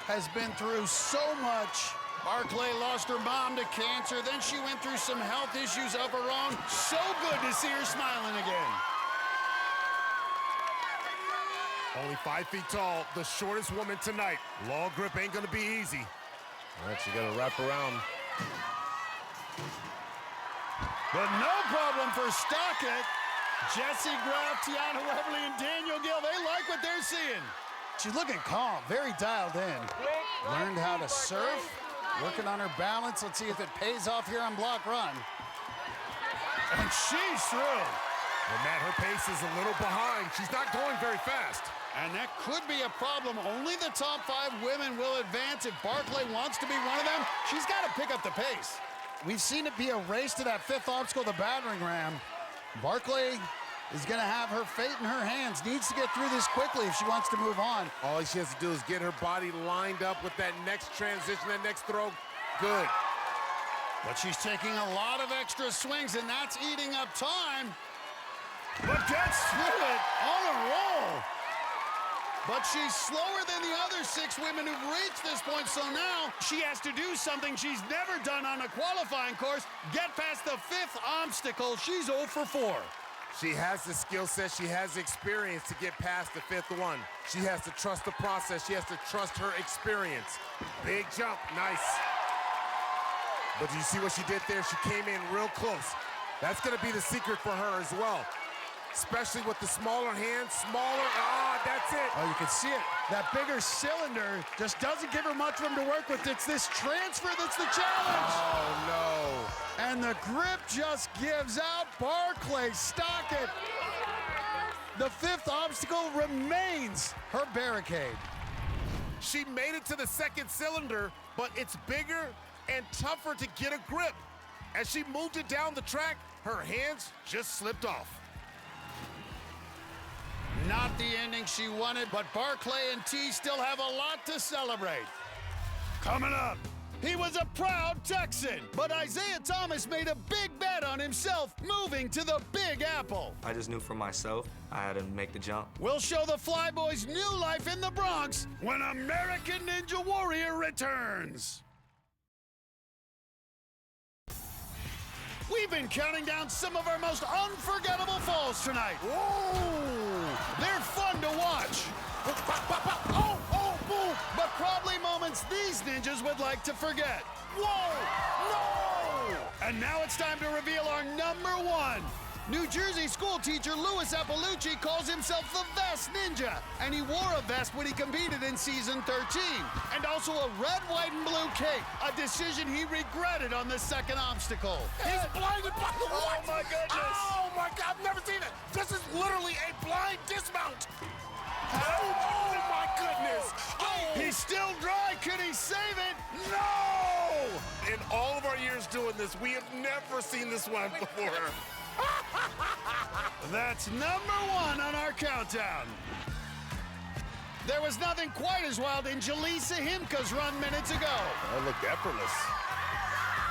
S1: has been through so much. Barclay lost her mom to cancer, then she went through some health issues of her own. So good to see her smiling again.
S2: Only 5 feet tall, the shortest woman tonight. Long grip ain't gonna be easy. All right, you gotta wrap around.
S1: But no problem for Stockett. Jesse Graff, Tiana Webley, and Daniel Gill, they like what they're seeing. She's looking calm, very dialed in. Learned how to surf, Working on her balance. Let's see if it pays off here on block run. And she's through.
S2: Well, Matt, her pace is a little behind. She's not going very fast.
S1: And that could be a problem. Only the top 5 women will advance. If Barclay wants to be one of them, she's got to pick up the pace. We've seen it be a race to that 5th obstacle, the battering ram. Barclay is going to have her fate in her hands. Needs to get through this quickly if she wants to move on.
S2: All she has to do is get her body lined up with that next transition, that next throw. Good.
S1: But she's taking a lot of extra swings, and that's eating up time. But gets through it on a roll. But she's slower than the other 6 women who've reached this point, so now she has to do something she's never done on a qualifying course, get past the 5th obstacle. She's 0 for 4.
S2: She has the skill set, she has the experience to get past the 5th one. She has to trust the process, she has to trust her experience. Big jump, nice. But you see what she did there? She came in real close. That's gonna be the secret for her as well. Especially with the smaller hands, that's it.
S1: Oh, you can see it. That bigger cylinder just doesn't give her much room to work with. It's this transfer that's the challenge.
S2: Oh, no.
S1: And the grip just gives out. Barclay Stockett. The 5th obstacle remains her barricade.
S2: She made it to the 2nd cylinder, but it's bigger and tougher to get a grip. As she moved it down the track, her hands just slipped off.
S1: Not the ending she wanted, but Barclay and T still have a lot to celebrate. Coming up, he was a proud Texan, but Isaiah Thomas made a big bet on himself moving to the Big Apple.
S16: I just knew for myself I had to make the jump.
S1: We'll show the Flyboys' new life in the Bronx when American Ninja Warrior returns. We've been counting down some of our most unforgettable falls tonight. Whoa! They're fun to watch. Oh, boom! But probably moments these ninjas would like to forget. Whoa! No! And now it's time to reveal our number 1. New Jersey school teacher Louis Appalucci calls himself the Vest Ninja, and he wore a vest when he competed in season 13, and also a red, white, and blue cape, a decision he regretted on the 2nd obstacle.
S2: He's blinded by the what?
S1: Oh my goodness!
S2: Oh my God, I've never seen it. This is literally a blind dismount. Oh my goodness! Oh.
S1: He's still dry. Could he save it?
S2: No! In all of our years doing this, we have never seen this one before.
S1: That's number 1 on our countdown. There was nothing quite as wild in Jaleesa Himka's run minutes ago.
S2: That looked effortless.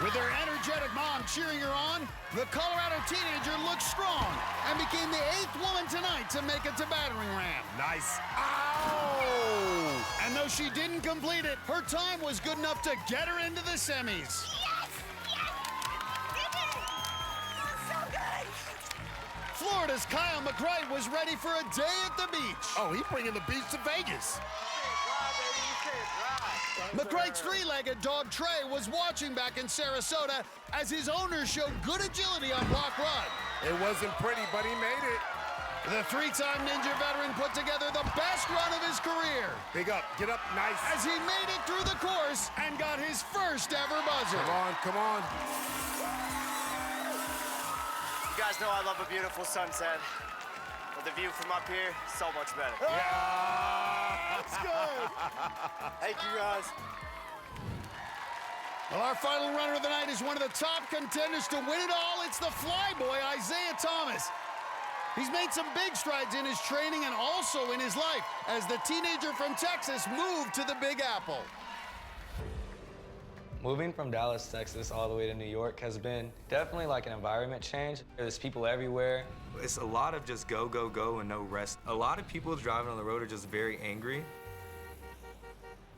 S1: With her energetic mom cheering her on, the Colorado teenager looked strong and became the 8th woman tonight to make it to battering ram.
S2: Nice. Ow!
S1: And though she didn't complete it, her time was good enough to get her into the semis. Florida's Kyle McCray was ready for a day at the beach.
S2: Oh, he's bringing the beach to Vegas.
S1: McCray's 3-legged dog Trey was watching back in Sarasota as his owner showed good agility on block run.
S2: It wasn't pretty, but he made it.
S1: The 3-time Ninja veteran put together the best run of his career.
S2: Big up, get up, nice.
S1: As he made it through the course and got his first ever buzzer.
S2: Come on.
S13: You guys know I love a beautiful sunset, but the view from up here, so much better.
S1: Yeah, that's good.
S13: Thank you, guys.
S1: Well, our final runner of the night is one of the top contenders to win it all. It's the Flyboy, Isaiah Thomas. He's made some big strides in his training and also in his life as the teenager from Texas moved to the Big Apple.
S9: Moving from Dallas, Texas, all the way to New York has been definitely like an environment change. There's people everywhere.
S16: It's a lot of just go, go, go and no rest. A lot of people driving on the road are just very angry.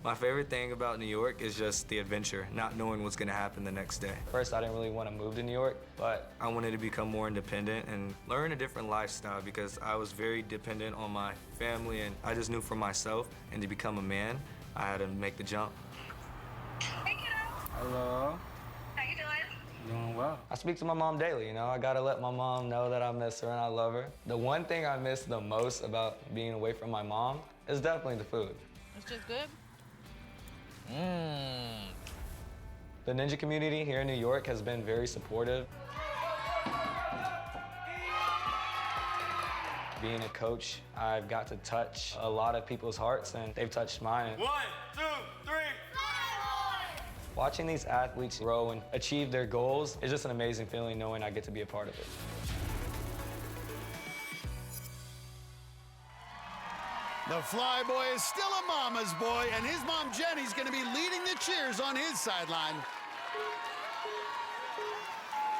S16: My favorite thing about New York is just the adventure, not knowing what's gonna happen the next day.
S9: First, I didn't really want to move to New York, but
S16: I wanted to become more independent and learn a different lifestyle because I was very dependent on my family and I just knew for myself, and to become a man, I had to make the jump.
S9: Hello.
S15: How you doing?
S9: Doing well. I speak to my mom daily, you know. I gotta let my mom know that I miss her and I love her. The one thing I miss the most about being away from my mom is definitely the food.
S15: It's just good?
S9: The ninja community here in New York has been very supportive. Being a coach, I've got to touch a lot of people's hearts, and they've touched mine.
S5: 1, 2, 3.
S9: Watching these athletes grow and achieve their goals is just an amazing feeling knowing I get to be a part of it.
S1: The fly boy is still a mama's boy, and his mom Jenny's going to be leading the cheers on his sideline.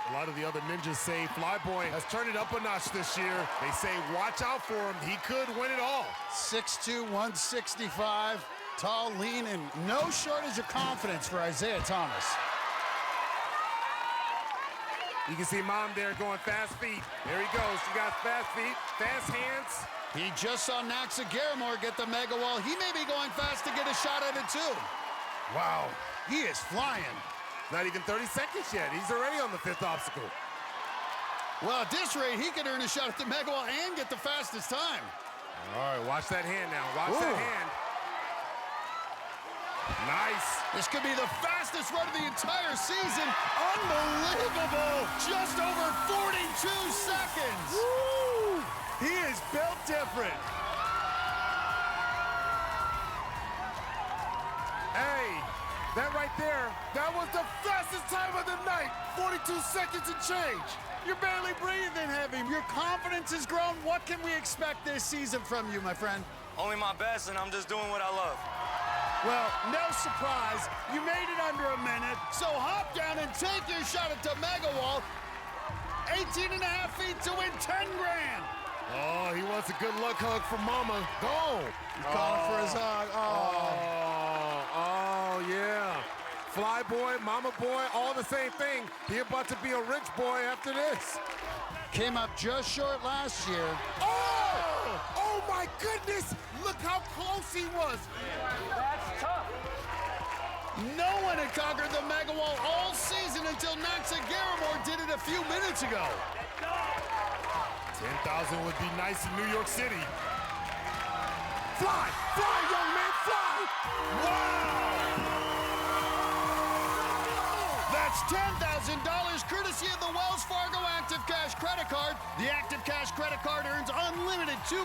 S2: A lot of the other ninjas say Flyboy has turned it up a notch this year. They say watch out for him. He could win it all.
S1: 6'2", 165, tall, lean, and no shortage of confidence for Isaiah Thomas.
S2: You can see Mom there going fast feet. There he goes. She got fast feet, fast hands.
S1: He just saw Naxa Garamore get the mega wall. He may be going fast to get a shot at it too. Wow, he is flying.
S2: Not even 30 seconds yet. He's already on the 5th obstacle.
S1: Well, at this rate, he could earn a shot at the mega wall and get the fastest time.
S2: All right, watch that hand now. Watch that hand. Nice.
S1: This could be the fastest run of the entire season. Unbelievable. Just over 42 seconds.
S2: Woo! He is built different. Hey, that right there, that was the fastest time of the night. 42 seconds and change.
S1: You're barely breathing heavy. Your confidence has grown. What can we expect this season from you, my friend?
S13: Only my best, and I'm just doing what I love.
S1: Well, no surprise. You made it under a minute. So hop down and take your shot at the mega wall. 18 and a half feet to win 10 grand.
S2: Oh, he wants a good luck hug from Mama. Go.
S1: He's calling for his hug.
S2: Oh, yeah. Fly boy, Mama boy, all the same thing. He about to be a rich boy after this.
S1: Came up just short last year.
S2: Oh! Oh, my goodness. Look how close he was.
S5: That's tough.
S1: No one had conquered the mega wall all season until Naxa Garamore did it a few minutes ago.
S2: 10,000 would be nice in New York City. Fly, young man, fly!
S1: Wow! That's $10,000 courtesy of the Wells Fargo Active Cash credit card. The Active Cash credit card earns unlimited 2%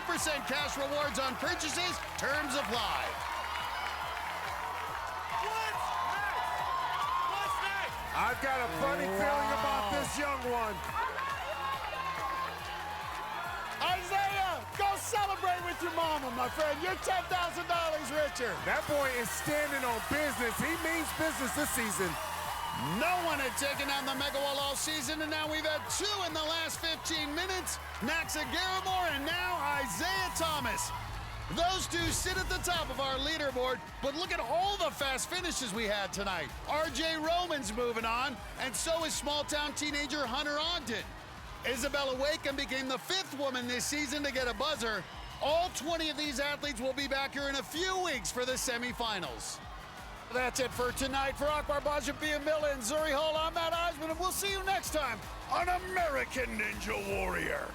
S1: cash rewards on purchases. Terms apply.
S5: What's next?
S2: I've got a funny feeling about this young one.
S1: Isaiah, go celebrate with your mama, my friend. You're $10,000 richer.
S2: That boy is standing on business. He means business this season.
S1: No one had taken down the mega wall all season, and now we've had 2 in the last 15 minutes. Naxa Garamore and now Isaiah Thomas. Those 2 sit at the top of our leaderboard, but look at all the fast finishes we had tonight. RJ Roman's moving on, and so is small-town teenager Hunter Ogden. Isabella Wakeham became the 5th woman this season to get a buzzer. All 20 of these athletes will be back here in a few weeks for the semifinals. That's it for tonight. For Akbar Baja, Bia Miller, and Zuri Hall, I'm Matt Eisman, and we'll see you next time on American Ninja Warrior.